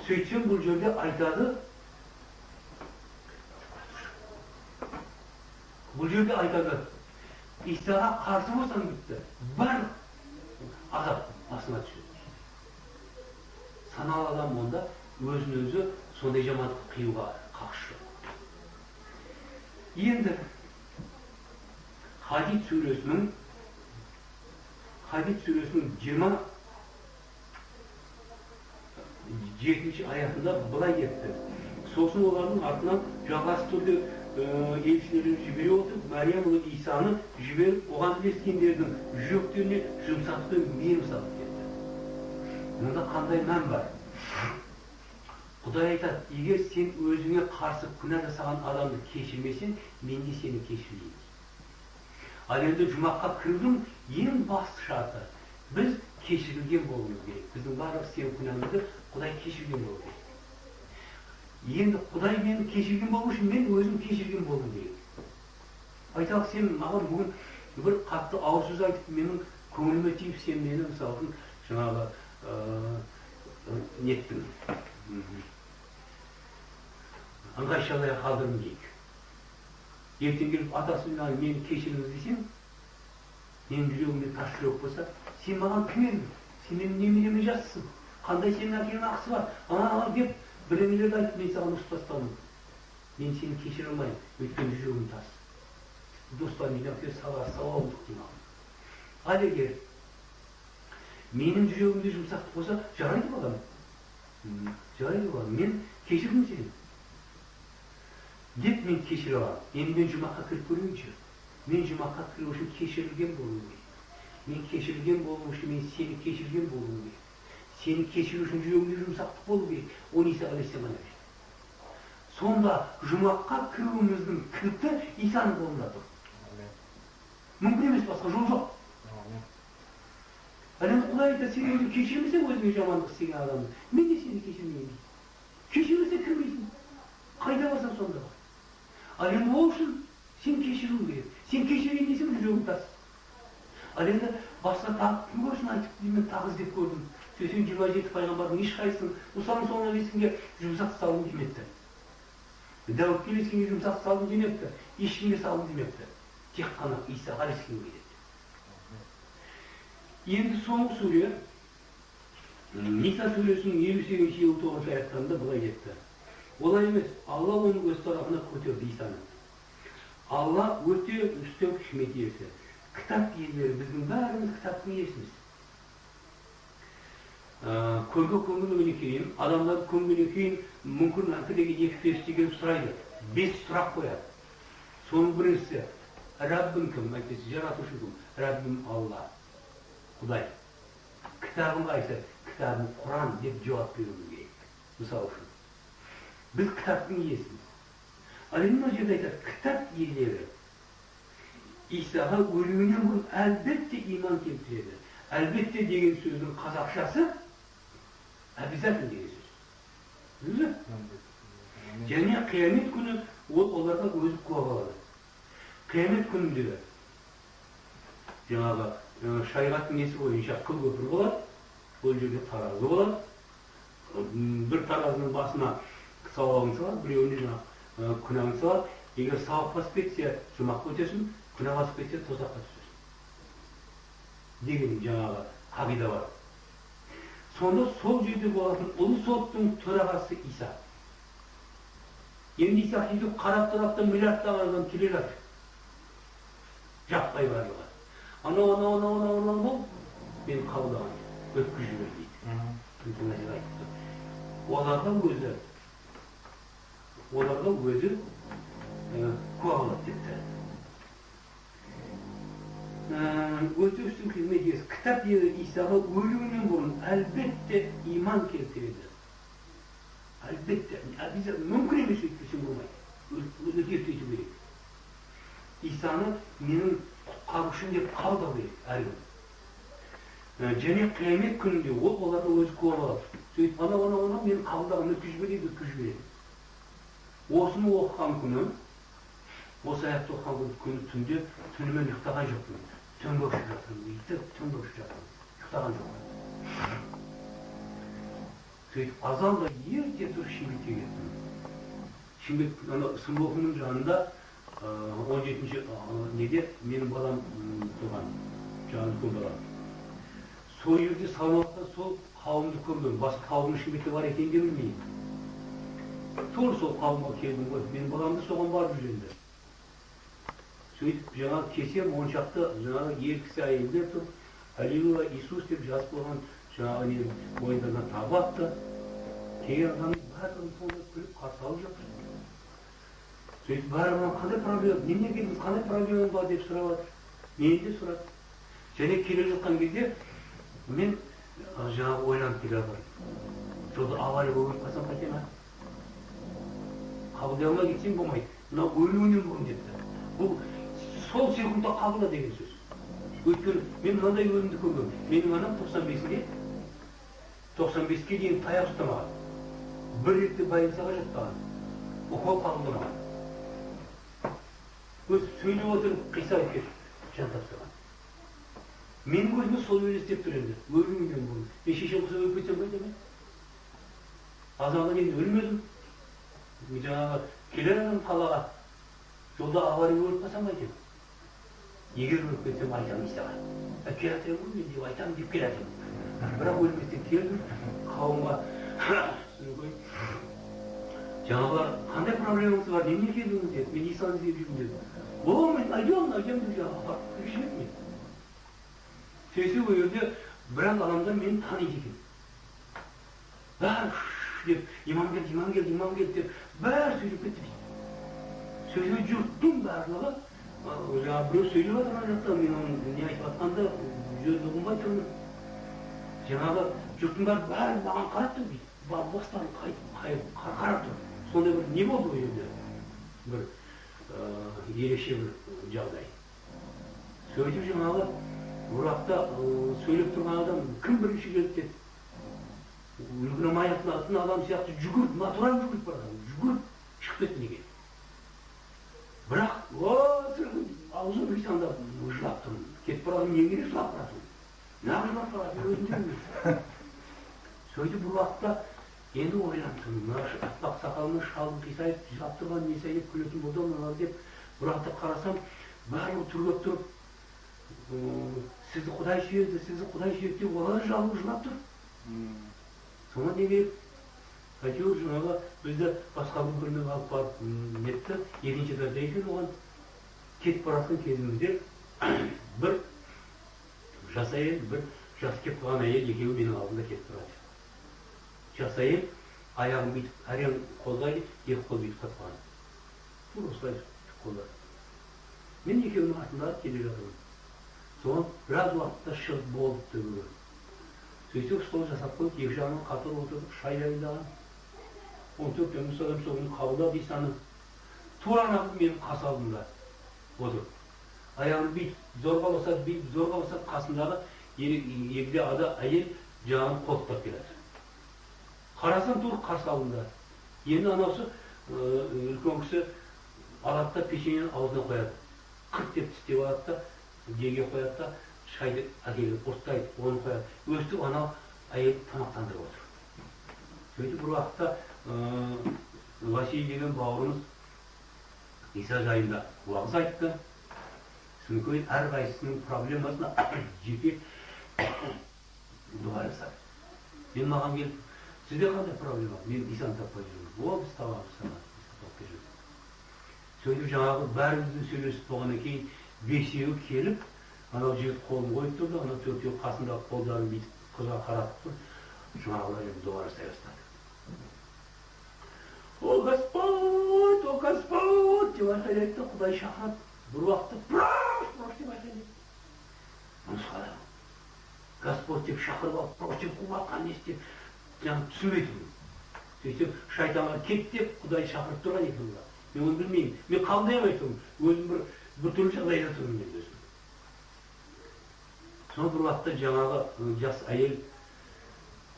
Сөйтсем бұл жерде айтады. Бұл жерде айтады. Исаға қарсы болсаң бітті. Барлық азап басына түседі. Саналы адам онда өзін-өзі сондай жамандық қиюға қақшы. Енді Хадид сүресінің 27 аятында былай кетті. Сосын олардың артынан жалғасы түрде елшілерін жібере отырып, Мариям ұлы Исаны жіберіп, оған ілескендердің жүректеріне жұмсақты мейірім салып кетті. Мұнда қандай мән бар? Құдай айтады, егер сен өзіңе қарсы күнә жасаған адамды кешірмесең, мен де сені кешірмеймін. Ал енді жұмаққа кірудің ең басты шарты, біз кешірілген болуымыз керек. Біздің барлық істеген күнәмізді Құдай кешірген болу керек. Енді Құдай мені кешірген болу үшін мен өзім кешірген болуым керек. Айталық, сен маған бүгін бір қатты ауыр сөз айтып, менің көңіліме тиіп, сен мені мысалы жаңағы неттің. Ыңғайшалай қалдырым дейік. Ертең келіп атасы мені кешіріңіз десем, менің жүрегімде тас жүрек болса, сен маған кім едің? Сен менің немереме жассың. Қандай сенің әкеңнің ақысы бар? Деп бірдеңелерді айтып, мен саған ұрысып тастадым. Мен сені кешіре алмаймын, өйткені жүрегім тас. Достар, мен әке сауалдық деймін. Ал егер менің жүрегімде жұмсақтық болса, жарайды балам. Жарайды балам, мен кешірдім сені. Деп мен кешіре аламын. Енді мен жұмаққа кіріп көрейінші. Мен жұмаққа кіру үшін кешірілген болуым керек. Мен кешірілген болуым үшін мен сені кешірген болуым керек. Сені кешіру үшін жүрегімде жұмсақтық болу керек. Оны Иса алейхиссалам айтты. Сонда жұмаққа кіруіміздің кілті Исаның қолында тұр. Мүмкін емес, басқа жол жоқ. Әлемді Құдай айтады, сен өзің кешірмесең өзіңе жамандық істеген адамды, мен де сені кешірмеймін. Кешірмесең кірмейсің. Қайда барсаң сонда бар. Ал енді ол үшін сен кешіруің керек. Сен кешірейін десең жүрегің тас. Ал енді басқа тағы кім көрсін айтып деймін, тағы іздеп көрдім. Сөйтсем 27 пайғамбардың ешқайсысын Мұсаның соңына ілескенге жұмсақ салдым демепті. Дәуітке ілескенге жұмсақ салдым демепті. Ешкімге салдым демепті. Тек қана Исаға ілескенге деді. Енді соңғы сүре Ниса сүресінің 58-59 аяттарында былай кетті. Олай емес, Алла оны өз тарапына көтерді Исаны. Алла өте үстем хикмет иесі. Кітап иелері, біздің бәріміз кітаптың иесіміз. Көрге көңілінен кейін, адамдар көңілінен кейін мүмкін әкідегі екі періште келіп сұрайды. 5 сұрақ қояды. Соның біріншісі, Раббың кім? Әйтпесе жаратушы кім? Раббым Алла. Құдай. Кітабың қайсы? Кітабың Құран деп жауап беруіміз керек. Мысалы үшін. Біз кітаптың иесіміз. Ал енді мына жерде айтады, кітап иелері Исаға өлімінен бұрын әлбетте иман келтіреді. Әлбетте деген сөздің қазақшасы обязательно деген сөз. Өзі? Және қиямет күні ол оларға өзі куә болады. Қиямет күнінде жаңағы шариғаттың несі бойынша қыл көпір болады, ол жерде таразы болады. Бір таразының басына сауабың салады, біреуіне жаңағы күнәңді салады. Егер сауап басып кетсе, жұмаққа өтесің, күнә басып кетсе, тозаққа түсесің деген жаңағы қағида бар. Сонда сол жерде болатын ұлы соттың төрағасы Иса. Енді Иса сөйтіп қарап тұрап та миллиардтаған адам келе жатыр. Жаппай барлығы. Анау, мен қабылдаған өткізіп жібер дейді. Оларға өзі куә болады депті. Өте үстін қызмет есі. Кітап Исаға өлуінен бұрын әлбетте иман келтіреді. Әлбетте. Мүмкін емес өткізсін болмайды. Өзі ертейту керек. Исаны менің құтқарушым деп қабылдау керек әркім. Және қиямет күнінде оларға өзі куә болады. Сөйтіп, анау, мен қабылдаған өткізіп жібереді. Осыны оқыған күні, осы аятты оқыған күні түнде түнімен ұйықтаған жоқпын. Түнгі ұшып жатырмын, ұйықтаған жоқпын. Сөйтіп, азанда ерте тұрып Шымкентке кеттім. Шымкент Сымболқының жанында 17-ші неде менің балам тұрған, жаңағы үлкен балам. Сол жерде салмақта сол қауымды көрген, басқа қауымның Шымкентте бар екен де білмеймін. Сол қауымға келдім ғой, менің баламды соған барып жүргенде. Сөйтіп, жаңағы кесе моншақты жаңағы ер кісі әйелдер тұр, Аллилуйя Иисус деп жазып қойған жаңағы нені мойындарына табы атты. Келген адамның барлығын сонда күліп қарсы алып жатыр. Сөйтіп, барлығынан қандай проблема, немен келдіңіз, қандай проблема бар деп сұрап жатыр. Мені де сұрады. Және келе жатқан кезде мен жаңағы ойланып келе жатырмын. Жолда авария болып қалсам қайтем, қабылдай алмай кетсем болмайды. Мына өлуінен бұрын депті. Бұл сол секундта қабылда деген сөз. Өйткені мен мынандай өлімді көргем. Менің анам 95-ке дейін таяқ ұстамаған. Бір ретте больницаға жатпаған. Укол қабылдамаған. Өз сөйлеп отырып қисайып кетіп жан тапсырған. Менің өзіме сол елестеп тұр енді. Өлімінен бұрын. Мен шешем құса өліп кетсем қайтем? Азанға енді өлмедім. Жаңағы келер адам қалаға. Жолда авария болып қалсам қайтем? Егер өліп кетсем айтамын Исаға. Келе жатырмын ғой мен деп айтамын деп келе жатырмын. Бірақ өлместен келдім қауымға. Жаңағы қандай проблемаңыз бар, неге келдіңіз деді. Мен Исаны іздеп жүрмін деді. О, мен айдам деп жаңағы кірішмеді мен. Сөйтсе ол жерде бірақ адамдар мені таниды екен. Бәрі деп, имам келді деп, бәрі сөйлеп кетті. Сөйлеп жұрттың барлығы, жаңағы біреу сөйлеп жатырған жақта, мен оның не айтып жатқанда жүзді ұғынбай тұрмын. Жаңағы жұрттың бәрі маған қарап тұр дейді. Бастарын қарап тұр. Сонда бір не болды ол жерде? Бір ерекше бір жағдай. Сөйтіп жаңағы Ұрақта сөйлеп тұрған адам кім бірінші келіп кетті? Үлгірім аяқталатын адам сияқты жүгіріп, натурал жүгіріп барған, жүгіріп шығып кетті неге. Бірақ, аузым Исанда жылап тұрмын. Кетіп барған неге жылап барасың? Нағыз жылап барасың, өзінде емес. Сөйтіп бір уақытта енді ойланып тұрмын. Аппақ сақалының шалын қисайып, жылап тұрған несі деп күлетін болды мыналар деп, бір уақытта қарасам, барлығы түргеп тұрып, сізді Құдай сүйеді деп олар жалып жылап тұр. Соңға не керек? Әйтеуір жаңағы бізді басқа бір бөлмеге алып барып нетті, екінші этажда екен оған кетіп баратын кезімізде бір жас әйел, бір жас кеп қалған әйел екеуі менің алдымда кетіп тұрады. Жас әйел аяғын бүйтіп, әрең қолдайды, екі қол бүйтіп қатпаған. Бұл осылай қолдады. Мен екеуінің артында келе жатырмын. Соған біраз уақытта шығып болыпты бүгін. Сөйтіп стол жасап қойып, екі жағынан қатар отырып, шай дайындаған. 14-15 адам соғын қабылдап Исаны тура нағып менің қас алдымда отырып. Аяғын бүйтіп, зорғаласа қасындағы егде әйел жағын қолтықтап келеді. Қарасам тур қарсы алдымда. Енді анаусы үлкен кісі алады да пешенені аузына қояды. Қырт деп тістеп алады да жерге қояды да шайды әкеліп ұрттайды, оны қояды. Өстіп анау әйел тамақтандырып отыр. Сөйтіп бір уақытта Василий деген бауырымыз Иса жайында уағыз айтты. Содан кейін әрқайсысының проблемасына жеке дұға жасады. Мен маған келіп, сізде қандай проблема? Мен Исаны таппай жүрмін. О, біз табамыз саған, Иса таппай жүрмін. Сөйтіп жаңағы бәріміздің сөйлесіп болғаннан кейін бесеуі келіп, анау жігіт қолын қойып тұрды, анау төртеуі қасындағы қолдарын бүйтіп қызға қаратып тұр. Жаңағылар енді дұға жасай бастады. О Господь, о Господь деп айқайлайды да Құдай шақырады. Бір уақытта прош деп айқайлайды. Нұсқада Господь деп шақырып алып, прош деп қуатқан не істеп, жаңағы түсінбей тұрмын. Сөйтіп шайтанға кет деп Құдай шақырып тұрған екен бұлар. Мен оны білмеймін. Мен қабылдай тұрмын. Өзім бір түрлі жағдайда тұрмын мен өзім. Соны бір уақытта жаңағы жас әйел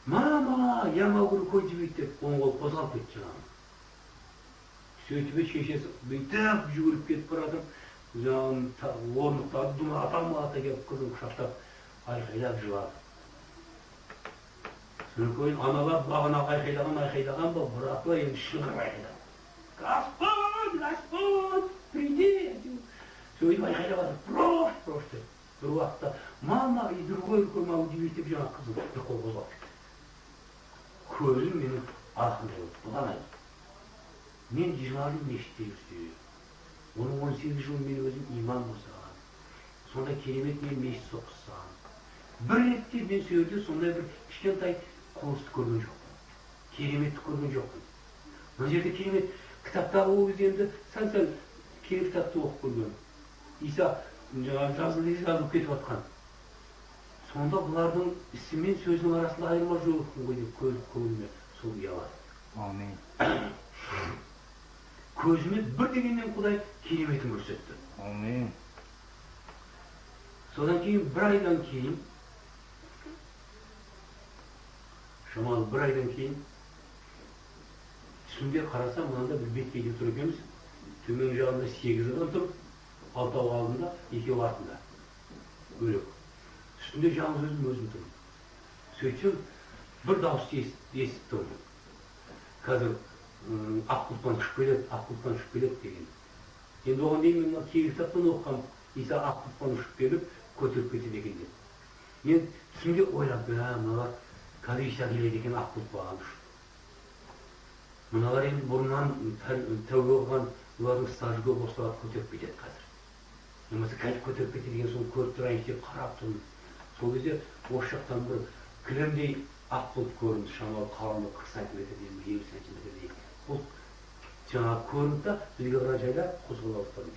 мама, я могу рукой двигать деп оң қол қозғалып кетті жаңағы. Сөйтіп шешесі бүйтіп жүгіріп кетіп барады. Жаңағы орнықтады, думалата келіп қызын құшақтап айқайлап жылады. Содан кейін аналар бағанағы айқайлаған ба, бұратылар енді шыңғырып айқайлады. Господь, Господь, приди! Сөйтіп айқайлап жатыр, прош деп. Бір уақытта мама и другой рукой могу двигать деп жаңағы қызын бір қол қозғалып кетті. Көзім менің арқымда болды, бұланайды. Мен 20 жыл мешітте жүрсем, оның 18 жыл мен өзім имам болсам, сондай керемет мен мешіт соққызсам, бір ретте мен сөйде сондай бір кішкентай құлысты көрген жоқпын. Кереметті көрген жоқпын. Бұл жерде керемет кітаптағы ол кезде сәл керек кітапты оқып көрген. Иса жазылып кетіп жатқан. Сонда бұлардың ісі мен сөзінің арасында айырма жоқ екен ғой деп көңіліме сол ұялады. Амин. Көзіме бір дегеннен Құдай кереметін көрсетті. Амин. Содан кейін бір айдан кейін, шамалы бір айдан кейін, түсімде қарасам, мынанда бір беткейде тұр екенбіз. Төмен жағында 8 адам тұр, алтау алдында, екеуі артында. Бөлек. Үстінде жалғыз өзім тұрмын. Сөйтсем, бір дауысты естіп тұрмын. Қазір ақ бұлттан ұшып келеді деген. Енді оған дейін мен киелі кітаптан оқығам, Иса ақ бұлттан ұшып келіп, көтеріп кетеді екен деп. Мен түсімде ойлап, мыналар қазір Иса келеді екен ақ бұлт баған ұшып. Мыналар енді бұрыннан тәубе қылған, олардың стажы көп осыларды көтеріп кетеді қазір. Немесе қайтып көтеріп кетеді деген соны көріп тұрайын деп қарап тұрмын. Сол кезде осы жақтан бір кілемдей ақ бұлт көрінді, шамалы қалыңдығы 40 сантиметрдей, 50 сантиметрдей. Бұл жаңағы көрінді да бізге қарай жайлап қозғала бастады.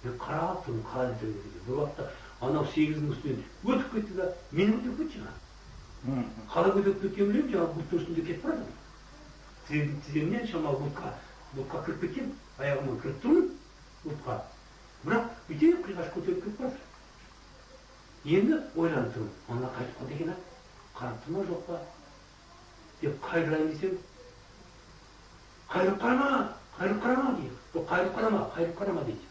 Мен қарап тұрмын, қалай жүргенде. Бір уақытта анау 8-дің үстінен өтіп кетті да, мені өтіп кетті жаңағы. Қалай өтіп кеткен білемін, жаңағы бұлттың үстінде кетіп барады. Тіземнен шамалы бұлтқа кіріп кеткен, аяғымнан кіріп тұрмын бұлтқа. Бірақ бүйтіп қиғаш көтеріп кетіп барады. Енді ойланып тұрмын, ана қайтып қалды екен, қарап тұр ма жоқ па деп қайырайын десем, қайырып қарама дейді. Бұл қайырып қарама дейді.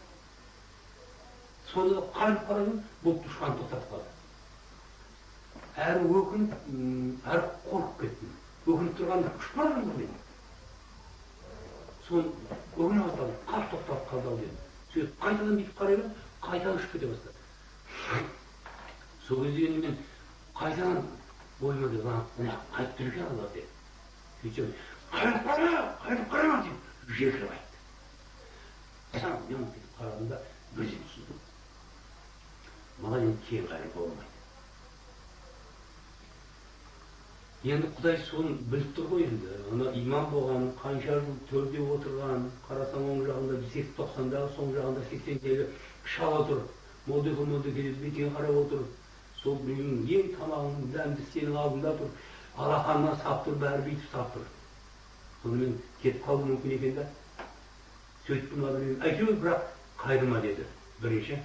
Сонда қайырып қарадым, бұлт ұшқанын тоқтатып қалды. Әрі өкініп, әрі қорқып кеттім. Өкініп тұрғанда ұшып бара жатырмын мен. Соны өкіне бастадым, қап тоқтатып қалды ау дедім. Сөйтіп қайтадан бүйтіп қараймын, қайтадан ұшып кете бастады. Сол кезде енді мен қайтадан бойыма деп қайтып тұр екен алар деп. Сөйтсем, қайырып қарама деп жекіріп айтты. Сам мен кетіп қарадым да бірден түсіндім. Маған енді кейін қайырып болмайды. Енді Құдай соны біліп тұр ғой енді. Ана имам болған, қанша жыл төрде отырған, қарасаң оң жағында 80-90-дағы, соң жағында 80-дегі шал отыр. Молды келеді, бетіне қарап отыр. Сол менің ең тамағым дәмді сенің алдында тұр. Алақанына сап тұр, бәрі бүйтіп сап тұр. Соны мен кетіп қалу мүмкін екен да. Сөйтіп әйтеуір бірақ қайырма деді. Бірінші.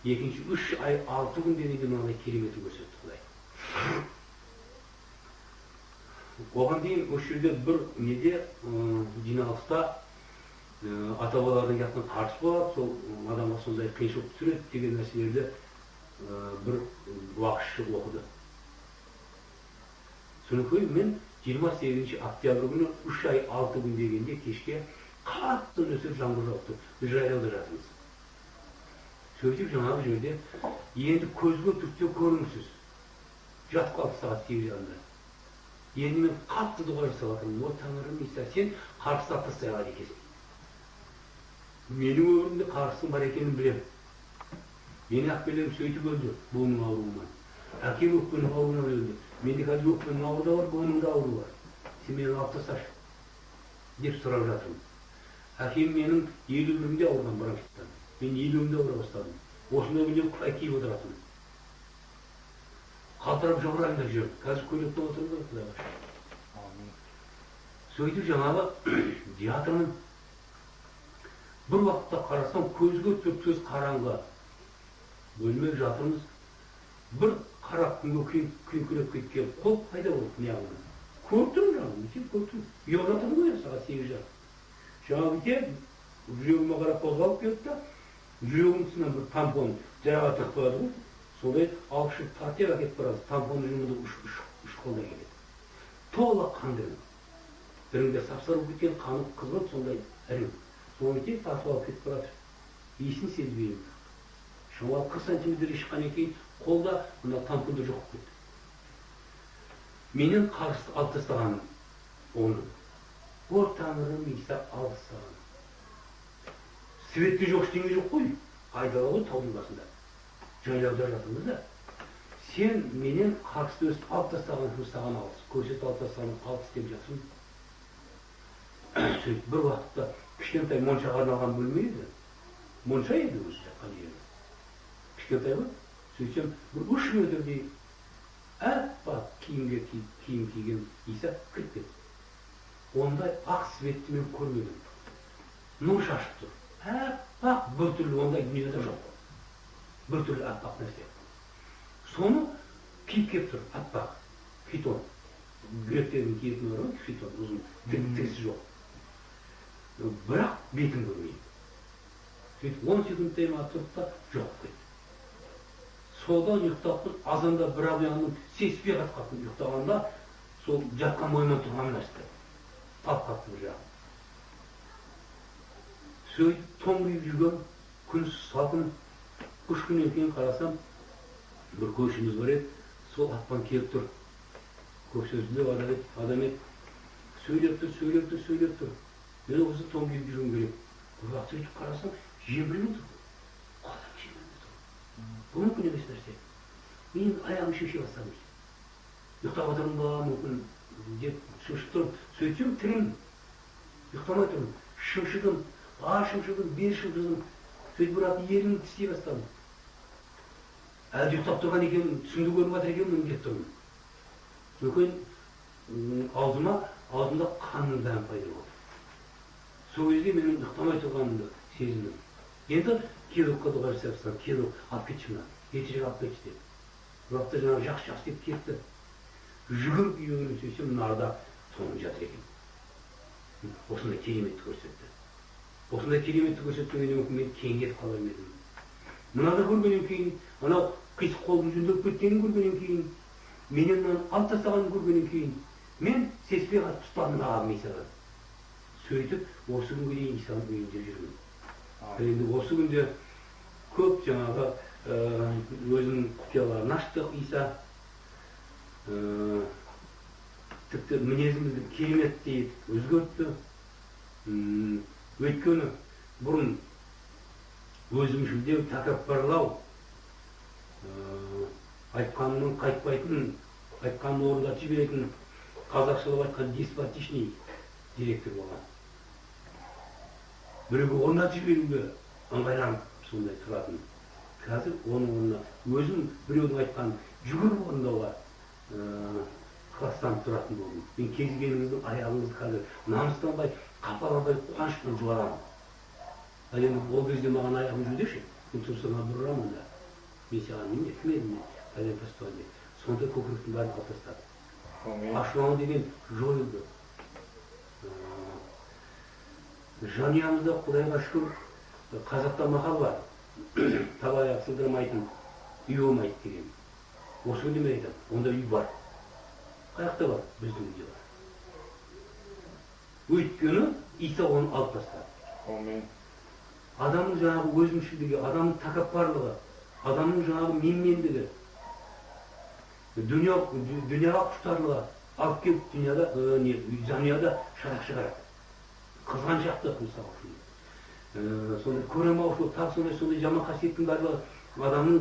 Екінші, 3 ай 6 күн денеге мынандай кереметі көрсетті Құдай. Оған дейін осы жерде бір неде жиналыста ата-бабалардың жақтан қарсы болады, сол адамға сондай қиыншылық түсіреді деген нәрселерді бір уақытшы оқыды. Содан мен 28 октябрь күні 3 ай 6 күн дегенде кешке қатты нөсер жаңбыр жауды. Біз жайлауда жатырмыз. Сөйтіп жаңағы жерде енді көзге түртсе көрінсіз. Жатып қалды сағат 8 жағында. Енді мен қатты дұға жасап жатырмын. О Тәңірім Иса, сен қарғысты алып тастай алады екенсің. Менің өмірімде қарғыстың бар екенін білемін. Менің әкелерім сөйтіп өлді буынның ауруынан. Әкем өкпенің ауруынан өлді. Менде қазір өкпенің ауруы да бар, буынның да ауруы бар. Сен мені алып тасташы деп сұрап жатырмын. Әкем менің 50-імде ауырған бронхиттан. Мен 50-імде ауыра бастадым. Осындай күнде құлай киіп отыратынмын. Қалтырап жаурайын да жүрмін. Қазір көйлектен отырмын ғой Құдайға. Сөйтіп жаңағы жатырмын. Бір уақытта қарасам, көзге түпсіз қараңғы бөлме жатырмыз. Бір қара күнге күйкілеп кеткен қол пайда болды неғылды. Көріп тұрмын жаңағы, сен көріп тұрмын. Ұйық жатырмын ғой, сағат 8 жақ. Жаңағы бітер, жүрегіме қарап қозғалып кетті да, жүрегімнің тұсынан бір тампон жағаға тығып қояды ғой. Сондай алып шығып тартып әкетіп барады. Тампонның жұмында үш қолдай келеді. Тола қандырын. Бірінде сапсар болып кеткен қаны қызғылт сондай ірің. Соны тек тартып алып кетіп барады. Иісін сезбеймін. Шамалы 40 сантиметр шыққаннан кейін қолда мына тампонда жоқ болып кетті. Менен қарғысты алып тастаған оны. О Тәңірім Иса алып тастаған. Светте жоқ ештеңе жоқ қой. Айдала ғой таудың басында. Жайлауда жатырмыз да. Сен менен қарғысты өсіп алып тастаған саған алыс. Көрсетіп алып тастаған алыс деп жатырмын. Сөйтіп бір уақытта кішкентай моншаға арналған бөлме еді. Монша еді өзі жатқан жері. Кішкентай ғой. Сөйтсем бір 3 метрдей әппақ киім киген Иса кіріп кетті. Ондай ақ светті мен көрмедім. Нұр шашып тұр. Әппақ бір түрлі ондай дүниеде жоқ. Бір түрлі әппақ нәрсе. Соны киіп кеп тұр, әппақ. Хитон. Гректердің киетін бар ғой, хитон, ұзын, тігісі жоқ. Бірақ бетін көрмейді. Сөйтіп 10 секундтай ма тұрып та жоқ кетті. Содан ұйықтаппын, азанда бір абияның сеспей қатқаппын ұйықтағанда, сол жатқан мойнынан тұрған нәрсті. Тап қатты бір жағын. Сөйтіп тоңғиып жүрген, күн салқын, 3 күннен кейін қарасам, бір көршіміз бар еді, сол атпан келіп тұр. Көп сөзінде адам еді. Сөйлеп тұр. Мен осы тоңғиып жүрген керек. Бір уақыт сөйтіп қарасам, жемірмен тұр. Қалай жемірмен тұр? Бұл мүмкін емес нәрсе. Мен аяғым шеше бастадым. Ұйықтап отырмын ба, мүмкін деп шымшып тұрып, сөйтсем тірім. Ұйықтамай тұрмын. Шымшыдым, бер шымшыдым. Сөйтіп бір аты ерінім тістей бастадым. Әлде ұйықтап тұрған екен, түсімді көріп жатыр екен, мен кеп тұрмын. Сөйтіп аузымда қанның дәмі пайда болды. Сол кезде менің ұйықтамай тұрғанымды сезіндім. Енді хирургқа дұға жасап тастадым, хирург алып кетші мына, ертерек алып кетші деп. Бір уақытта жаңағы жақсы деп кетті. Жүгіріп үйге сөйтсем, мына арада тоңып жатыр екен. Осындай кереметті көрсетті. Осындай кереметті көрсеткеннен мүмкін мен кейін кетіп қалар ма едім. Мынаны көргеннен кейін, анау қисық қолым жүндеп кеткенін көргеннен кейін, менен мынаны алып тастағанын көргеннен кейін, мен сеспей қатып тұтандым ағам Исаға. Сөйтіп, осы күнге дейін Исаның үйінде жүрмін. Енді осы күнде көп жаңағы өзінің құпияларын аштық Иса. Тіпті мінезімізді кереметтей өзгертті. Өйткені бұрын өзімшілдеу, тәкаппарлау, айтқанның қайтпайтын, айтқанын орындатып жіберетін, қазақшылап айтқан деспотичный директор болған. Біреуге орындатып жіберуге ыңғайланып сондай тұратын. Қазір оның орнына өзім біреудің айтқан жүгіріп орындауға қыластанып тұратын болдым. Мен кезгеніңіздің аяғыңызды қазір намыстанбай, қапаланбай, қуаныштан жуарамын. Ал енді ол кезде маған аяғым жүдеші, мен тұрсыңа бұрарамын да. Мен саған неме, кім едім мен, пәлен тастауын деп. Сонда көкіректің бәрін алып тастады. Ашулану деген жойылды. жанұямызда Құдайға шүкір, қазақта мақал бар. Табаяқ сылдырмайтын үй болмайды деген. Осы күнде мен айтамын, онда үй бар. Қаяқта бар? Біздің үйде бар. Өйткені Иса оны алып тастады. Amin. Адамның жаңағы өзімшілдігі, адамның тәкаппарлығы, адамның жаңағы менмендігі, дүнияға құштарлығы алып келіп жанұяда шарақ шығарады. Қызғаншақтық мысалы үшін. Сондай көремаушылық, тағы сондай жаман қасиеттің барлығы адамның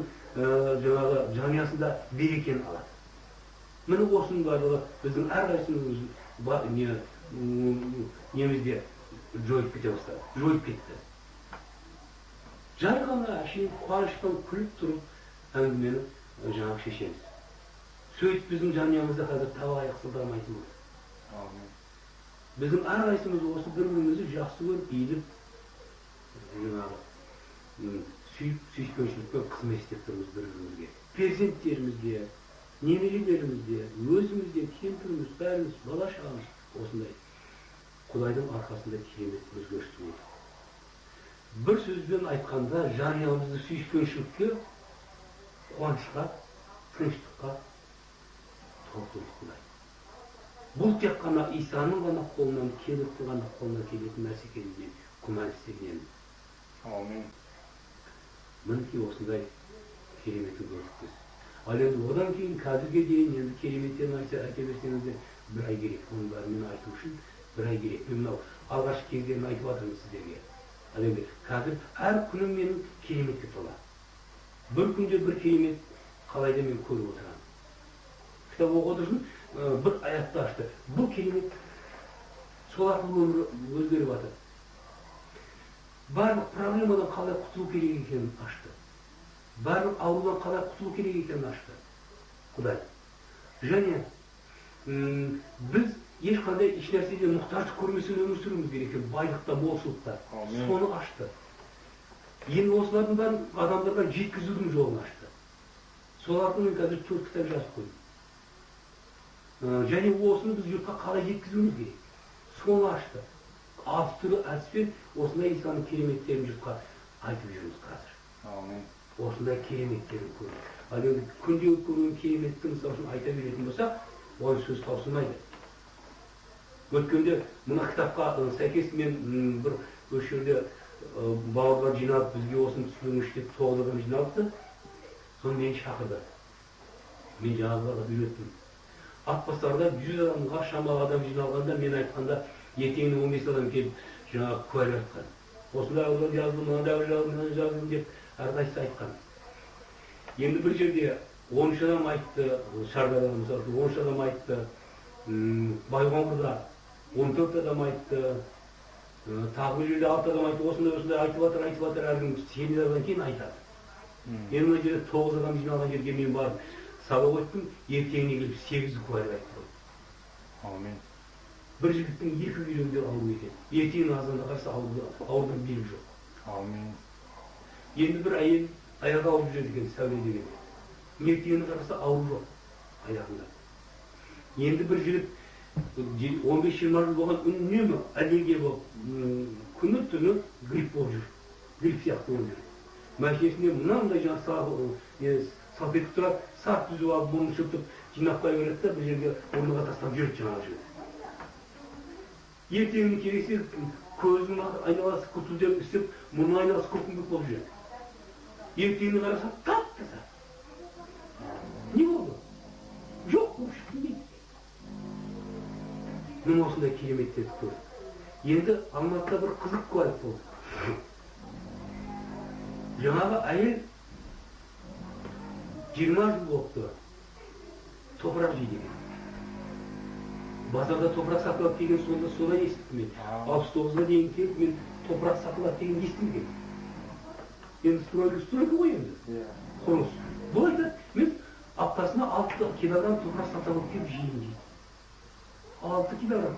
жаңағы жанұясында берекені алады. Міне осының барлығы біздің әрқайсымыз немізде жойып кете бастады, жойып кетті. Жай ғана әшейін қуаныштан күліп тұрып әңгімені жаңағы шешеміз. Сөйтіп біздің жанұямызда қазір табаяқ сылдырмайтын болды. Біздің әрқайсымыз осы бір-бірімізді жақсы көріп, иіліп, жаңағы сүйіспеншілікпен қызмет істеп тұрмыз бір-бірімізге. Перзенттерімізге, немерелерімізге, өзімізге, кемпіріміз, бәріміз, бала-шағамыз осындай Құдайдың арқасында керемет өзгеріс болды. Бір сөзбен айтқанда, жанұямызды сүйіспеншілікке, қуанышқа, тыныштыққа толтырып Құдай. Бұл тек қана Исаның ғана қолынан, келіп ғана қолынан келетін нәрсе екеніне күмән істегенемін. Amin. Мінекей осындай кереметін көрдік біз. Ал енді одан кейін қазірге дейін енді кереметтерін айта берсеңіздер бір ай керек. Оның бәрін мен айту үшін бір ай керек. Мен мынау алғашқы кездерін айтып жатырмын сіздерге. Ал енді қазір әр күнім менің кереметке тола. Бір күнде бір керемет қалайда мен көріп отырамын. Кітап оқып отырсын, бір аятты ашты. Бұл керемет сол арқылы өмірі өзгеріп жатыр. Барлық проблемадан қалай құтылу керек екенін ашты. Барлық аурудан қалай құтылу керек екенін ашты. Құдай. Және біз ешқандай еш нәрседен мұқтаждық көрместен өмір сүруіміз керек екен. Байлықта, молшылықта. Соны ашты. Енді осылардың бәрін адамдарға жеткізудің жолын ашты. Сол арқылы мен қазір 4 кітап жазып қойдым. Және осыны біз жұртқа қалай жеткізуіміз керек. Соны ашты. Алты түрі әдіспен осындай Исаның кереметтерін жұртқа айтып жүрміз қазір. Осындай кереметтерін көрдік. Ал енді күнде көрген кереметті мысалы үшін айта беретін болсақ, ол сөз таусылмайды. Өткенде мына кітапқа сәйкес мен бір осы жерде бауырлар жиналып бізге осыны түсіндіріңізші деп 9 адам жиналыпты. Соны мені шақырды. Мен жаңағыларға үйреттім. Атбасарда 100 адамға шамалы адам жиналғанда мен айтқанда ертеңіне 15 адам келіп жаңағы куәлік айтқан. Осындай аулар жаздым, мынандай жаздым деп әрқайсысы айтқан. Енді бір жерде 13 адам айтты, Шардарада мысалы 13 адам айтты, Байқоңырда 14 адам айтты, тағы бір жерде 6 адам айтты, осындай айтып жатыр, әркім семинардан кейін айтады. Енді мына жерде 9 адам жиналған жерге мен барып сабақ өттім, ертеңіне келіп 8 куәлік айтты. Amin. Bir жігіттің 2 үйренде ауру екен. Ертеңін азанда қарсы аурудың белгі жоқ. Amin. Енді бір әйел аяғы ауырып жүреді екен, сәуле деген. Ертеңін қарсы ауру жоқ аяғында. Енді бір жігіт 15-20 жыл болған үнемі аллергия болып, күні түні грипп болып жүр. Грипп сияқты болып жүр. Мәшинесіне мынандай жаңа салфетка тұрады, сарт түзіп алып, мұны шөптіп жинап қоя береді да, бір жерге орныға тастап жүреді жаңағы жігіт. Ертеңіне келсе, көзінің айналасы күтілден істеп, мұның айналасы көкінбек болып жүреді. Ертеңіне қараса, тап-таза. Не болды? Жоқ болып шықты дейді. Мен осындай кереметтерді көрдім. Енді Алматыда бір қызық куәлік болды. Жаңағы әйел 20 жыл болыпты. Топырақ жейді екен. Базарда топырақ сатылады деген сонда солай естіптім мен. 69-ға дейін келіп мен топырақ сатылады деген естімеген. Енді стройка ғой енді. Құрылыс. Бұл айтады, мен аптасына 6 килограмм топырақ сатылып келіп жейін дейді. 6 килограмм.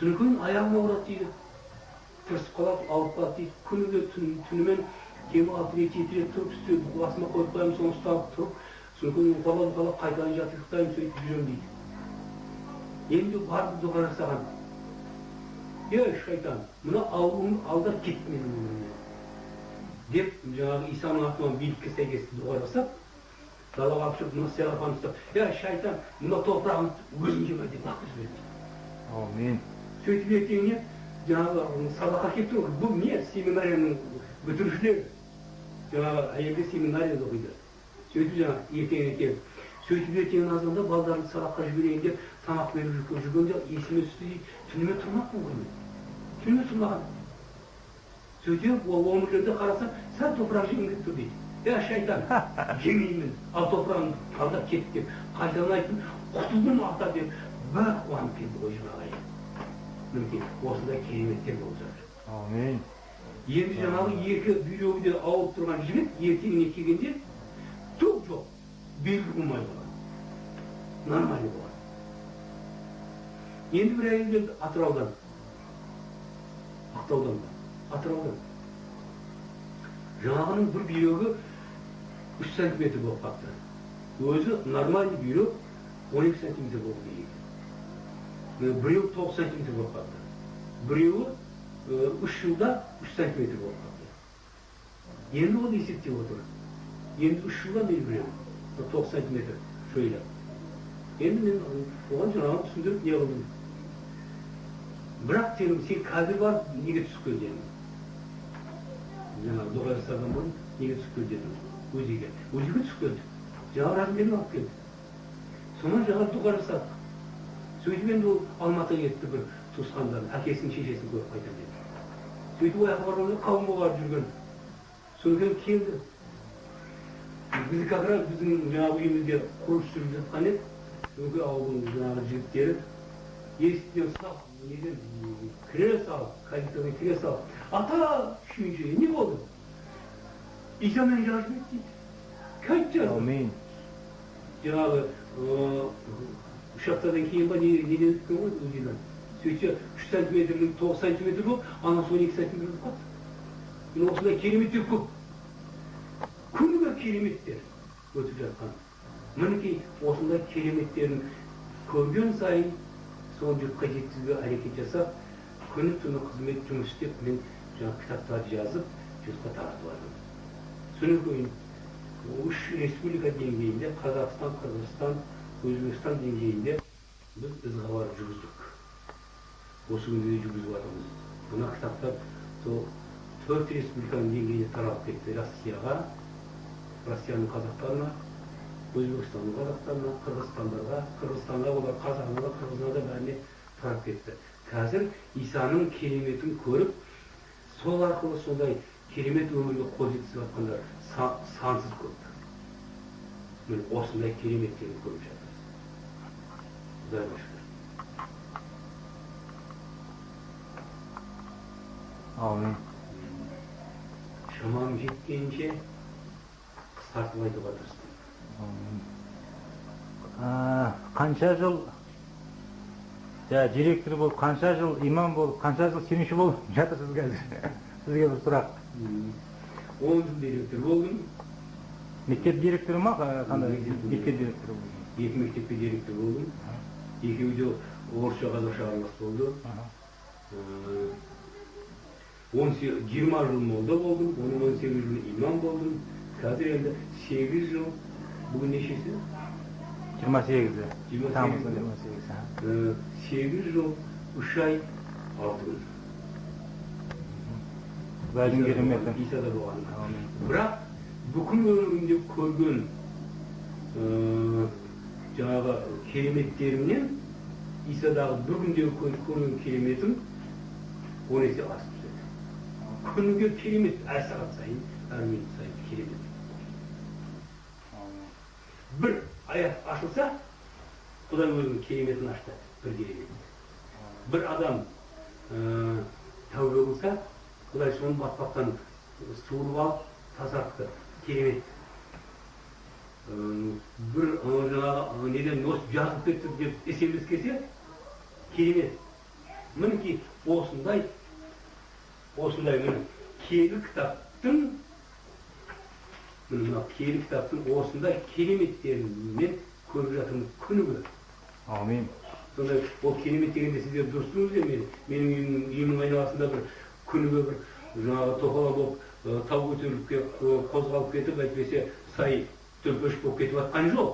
Сүнікін аяғыма ұрады дейді. Тырысып қалады, алып қалады дейді. Күніге түнімен кемі 6 рет, 7 рет тұрып үстеп, басыма қойып қоямын, соны ұстап тұрып, сүнікін ұқалап қайтадан жатып ұйықтаймын, сөйтіп жүремін дейді. Енді барды доға жасаған. Ya şeytan, buna avrunu aldап kет менің өмірімнен. Деп, жаңағы Исаның атынан билікке сәйкес дұғайласақ, далаға алып шығып, мына селофан ұстап, я шайтан, мына топырағын өзің жеме деп лақтырып жіберді. Amin. Сөйтіп ертеңіне жаңағы сабаққа келіп тұр, бұл не семинарияның бітірушілері. Жаңағы әйелде семинарияда оқиды. Сөйтіп жаңағы ертеңіне келіп, сөйтіп ертеңін азанда балдарын сабаққа жіберейін деп тамақ беріп жүргенде есіме түсті дейді, түніме тұрмақпын ғой мен. Түніме тұрмаған. Сөйтіп ол өмірлерде қарасам, сәл топырақ жегім келіп тұр дейді. Я шайтан, жемеймін, ал топырағын қалдап кет деп, қайтадан айттым, құтылдым ата деп, бір қуанып келді ғой жаңағы. Мінекей, осындай кереметтер болып жатыр. Amin. Енді жаңағы екі бүйрегінде ауырып тұрған жігіт ертеңіне келгенде түк жоқ, белгі болмай қалған. Нормально болған. Енді бір әйел келді Атыраудан. Ақтаудан ба? Атыраудан. Жаңағының бір бүйрегі 3 сантиметр болып қапты. Өзі нормальный бүйрек 12 сантиметр болып дейін. Біреу 9 сантиметр болып қапты. Біреуі 3 жылда 3 сантиметр болып қапты. Енді ол есептеп отыр. Енді 3 жылда мен біреу 9 сантиметр шөйлі. Енді мен оған жаңағы түсіндіріп не қылдым. Бірақ сен қазір барып неге түсіп кел дедім. Жаңағы дұға жасаған бұрын неге түсіп кел дедім. Өзіге түсіп келді. Жаңағы размерін алып келді. Сонан жаңағы дұға жасадық. Сөйтіп енді ол Алматыға кетті бір туысқандарын, әкесінің шешесін көріп қайтам деді. Сөйтіп ояққа барғанда қауымға барып жүрген. Содан келді. Біз как раз біздің жаңағы үйімізде құрылыс жүріп жатқан еді. Өңкей ауылдың жаңағы жігіттері есіктен сап, неден кіре салып, калитадан кіре салып, ата шүйінші, не болды? Исамен жазып ет дейді. Кайт жазды. Amin. Жаңағы ұшақтардан кейін ба неден өткен ғой өзінен. Сөйтсе 3 сантиметрлік 9 сантиметр болып, анасы 12 сантиметр болып қалды. Мен осындай кереметтер көп. Күніге кереметтер өтіп жатқан. Мінекей осындай кереметтерін көрген сайын сол жұртқа жеткізуге әрекет жасап, күні түні қызмет жұмыс істеп, мен жаңа кітаптарды жазып, жұртқа таратып жатырмын. Содан үш республика деңгейінде, Қазақстан, Қырғызстан, Өзбекстан деңгейінде біз ізғабар жүргіздік. Осы күнде жүргізіп жатырмыз. Мына кітаптар сол 4 республиканың деңгейінде таралып кетті. Россияның қазақтарына, Өзбекстанның қазақтарына, Қырғызстанға, олар қазағына да, қырғызына да бәріне тарап кетті. Қазір Исаның кереметін көріп, сол арқылы сондай керемет өмірге қол жеткізіп жатқандар сансыз көп. Мен осындай кереметтерін көріп жатырмыз. Құдайға шүкір. Amin. Шамам жеткенше қысқартып айтуға тырыстым. Қанша жыл директор болып, қанша жыл имам болып, қанша жыл сенуші болып жатырсыз қазір? Сізге бір сұрақ. 10 жыл директор болдым. Мектеп директоры ма? Қандай? Мектеп директоры болдым. 2 мектепке директор болдым. Екеуі де орысша қазақша аралас болды. 20 жыл молда болдым, оның 18 жыл имам болдым. Қазір енді 8 жыл, бүгін нешесі? 28-і. Тамыздың 28-і. 8 жыл, 3 ай, 6 күн. Құдайдың кереметі. Исада болған. Бірақ бүкіл өмірімде көрген жаңағы кереметтерімнен Исадағы бір күндегі көрген кереметім 10 есе асып түседі. Күніге керемет, әр сағат сайын, әр минут сайын керемет. Bir ayak açılsa, Құдай өзінің кереметін ашты, bir керемет. Bir адам тәубе қылса, Құдай соны батпақтан суырып алып, тазартты, керемет. Bir жаңағы неден жазып кетті деп есеміз келсе, керемет. Мінекей осындай киелі кітаптың осындай кереметтерін мен көріп жатырмын күніге. Amin. сондай ол керемет дегенде сіздер дұрыстыңыз да менің үйімнің айналасында бір күніге бір жаңағы тоқала болып тау көтеріліп қозғалып кетіп әйтпесе сай төмпеш болып кетіп жатқан жоқ.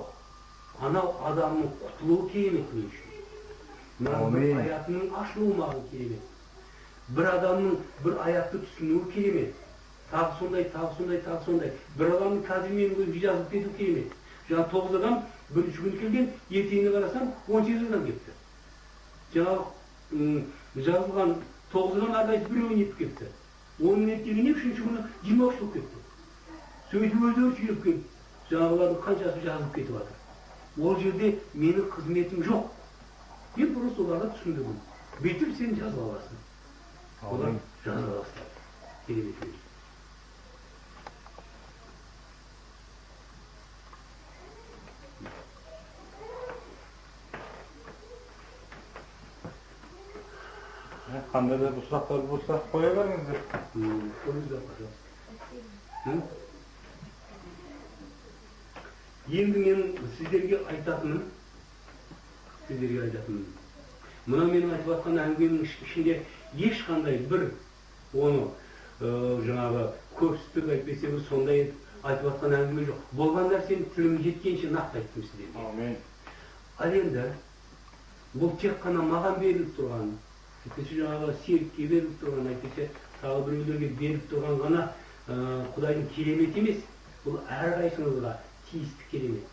Анау адамның құтылуы керемет мен үшін. Мына бір аятының ашылуы маған керемет. Бір адамның бір аятты түсінуі керемет. Тағы сондай. Бір адамның қазір менің өзім жазып кету керемет. Жаңа 9 адам бірінші күн келген, ертеңіне қарасам 18 адам кетті. Жаңағы жазылған 9 адам әрқайсысы біреуін етіп кетті. Оның ертеңіне үшінші күні 23 болып кетті. Сөйтіп өздері сүйреп келді. Жаңағылардың қаншасы жазылып кетіп жатыр. Ол жерде менің қызметім жоқ. Мен просто оларға түсіндірдім. Бүйтіп сен жазып аласың. Олар жазып аласың. Керемет. Қандай да бір сұрақтар болса қоя беріңіздер. Қойыңыздар, пожалуйста. Енді мен сіздерге айтатыным, мына менің айтып жатқан әңгіменің ішінде ешқандай бір оны жаңағы көпсіздік әйтпесе бір сондай айтып жатқан әңгіме жоқ. Болған нәрсені тілім жеткенше нақты айттым сіздерге. Амен. Ал енді бұл тек қана маған беріліп тұрған, әйтпесе жаңағы серікке беріліп тұрған, әйтпесе тағы біреулерге беріліп тұрған ғана Құдайдың керемет емес. Бұл әрқайсыңызға тиісті керемет.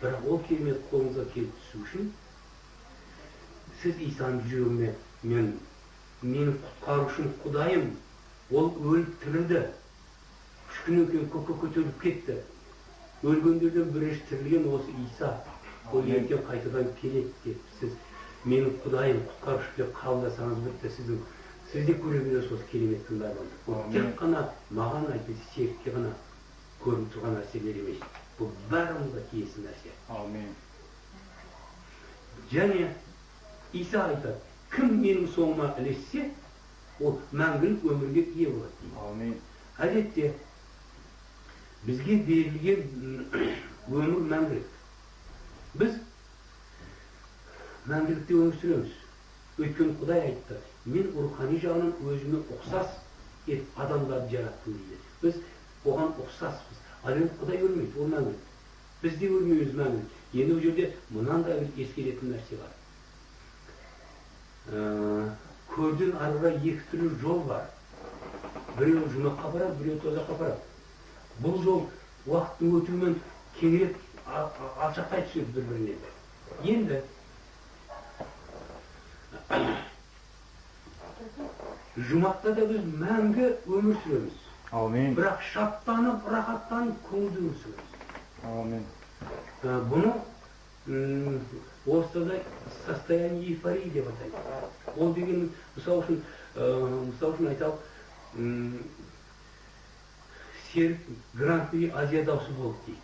Бірақ ол керемет қолыңызға келіп түсу үшін сіз Исаның жүрегіне менің құтқарушым Құдайым, ол өліп тірілді. 3 күннен кейін көкке көтеріліп кетті. Өлгендерден бірінші тірілген осы Иса. Ол ертең қайтадан келеді деп сіз менің Құдайым құтқарушы деп қабылдасаңыз бітті, сіз де көре бересіз осы кереметтің барлығын. Ол тек қана маған әйтпесе серікке ғана көрініп тұрған нәрселер емес. Бұл бәрімізге тиесілі нәрсе. Амен. Және Иса айтады, кім менің соңыма ілессе, ол мәңгілік өмірге ие болады дейді. Амен. Әдетте бізге берілген өмір мәңгілік. Біз мәңгілікте өмір сүреміз. Өйткені Құдай айтты, мен рухани жағынан өзіме ұқсас етіп адамдарды жараттым дейді. Біз оған ұқсаспыз. Ал енді Құдай өлмейді, ол мәңгілік. Біз де өлмейміз мәңгілік. Енді ол жерде мынандай бір ескеретін нәрсе бар. Көрден арыға 2 түрлі жол бар. Біреу жұмаққа барады, біреу тозаққа барады. Бұл жол уақыттың өтуімен кеңірек алшақтай түседі бір-біріне. Енді жұмақта да біз мәңгі өмір сүреміз. Амен. Бірақ шаттанып, рахаттанып, көңілді өмір сүреміз. Амен. Бұны орыстарда состояние эйфории деп атайды. Ол деген мысал үшін айталық, Серік Гран-при Азия даусы болды дейді.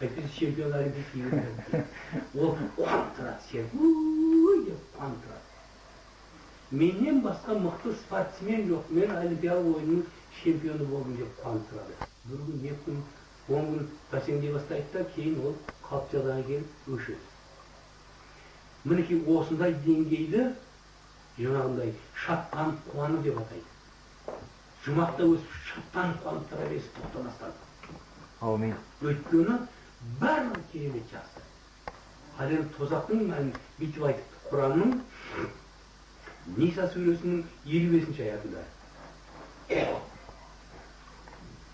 Әйтпесе чемпион олимпийский дейді. Ол оған тұрады, Серік. Деп оған тұрады. Менен басқа мықты спортсмен жоқ. Мен олимпиада ойынының чемпионы болдым деп қуанып тұрады. Бір күн, 2 күн, 10 күн бәсеңдей бастайды да, кейін ол қалыпты жағдайға келіп өшеді. Мінекей осындай деңгейді жаңағындай шаттанып қуану деп атайды. Жұмақта өсіп шаттанып қуанып тұра бересіз тоқтамастан. Амен. Өйткені барлығы керемет жақсы. Ал енді тозақтың мәнін бүйтіп айтыпты. Құранның Ниса сүресінің 55 аятында.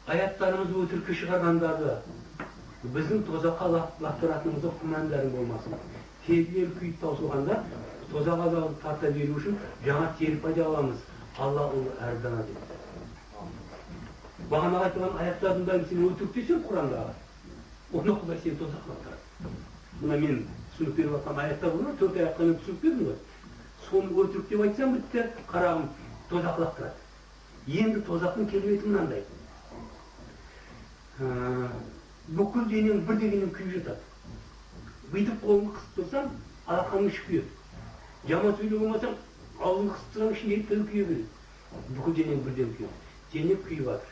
Аяттарымызды өтірікке шығарғандарды біздің тозаққа лақтыратынымызда күмәндарың болмасын. Терілер күйіп таусылғанда тозақ азабын тарта беру үшін жаңа тері пайда аламыз. Алла оны әрдана деп. Бағана айтылған аяттардың бәрін сен өтірік десең Құрандағы, оны Құдай сені тозаққа лақтырады. Мына мен түсінік беріп жатқан аяттар бар, 4 аятқа мен түсінік бердім ғой. Соны өтірік деп айтсам бітті, қарағым тозақ лақтырады. Енді тозақтың келбеті мынандай. Бүкіл денең бір дегеннен күйіп жатады. Бүйтіп қолыңды қысып тұрсаң, алақаның іші күйеді. Жаман сөйлеп болмасаң, аузыңды қысып тұрсаң, ішіне етпен күйе береді. Бүкіл денең бірден күйеді. Дене күйіп жатыр.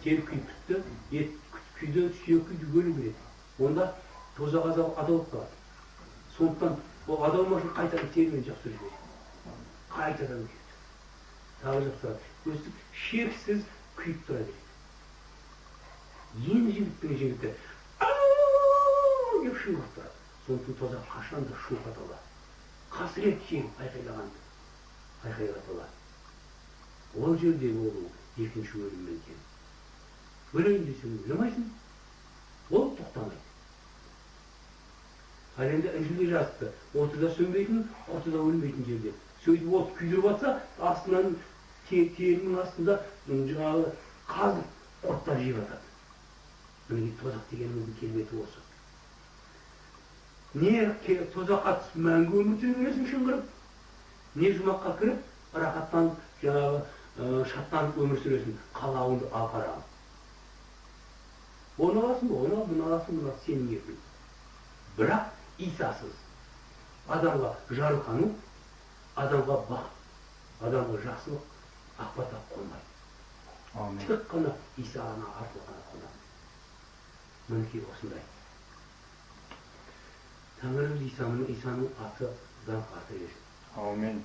Тер күйіп бітті, ет күйді, сүйек күйді өлі береді. Онда тозақ азабы ада болып қалады. Сондықтан Ол адам үшін қайтадан термен жақсы жүреді. Қайтадан келеді. Тағы жақсарады. Өстіп шексіз күйіп тұра береді. Ең жігіттің жігіті ау деп шыңғырып тұрады. Сондықтан тозақ қашанда шуқат алады. Қасірет жеңіп айқайлатылады. Ол жерде ол екінші өліммен тең. Өлейін десең өлмайсың, ол тоқтамайды. Ал енді Інжілде жазыпты, оты да сөнбейтін, құрты да өлмейтін жерде. Сөйтіп от күйдіріп атса, астынан терінің астында жаңағы қазып құрттар жеп атады. Міне тозақ дегеніміздің келбеті осы. Не тозаққа түсіп мәңгі өмір сүре бересің шыңғырып, не жұмаққа кіріп, рахаттанып, жаңағы шаттанып өмір сүресің, қалауыңды апарам. Оны аласың ба, оны ал, бұны аласың, бұны ал, сенің еркің. Бірақ Исасыз адамға жарылқану, адамға бақыт, адамға жақсылық ақбатап қонбайды. Тек қана Исаға арқылы ғана қонады. Мінекей осындай. Тәңіріміз Исаның аты заң аты ешін. Аумин.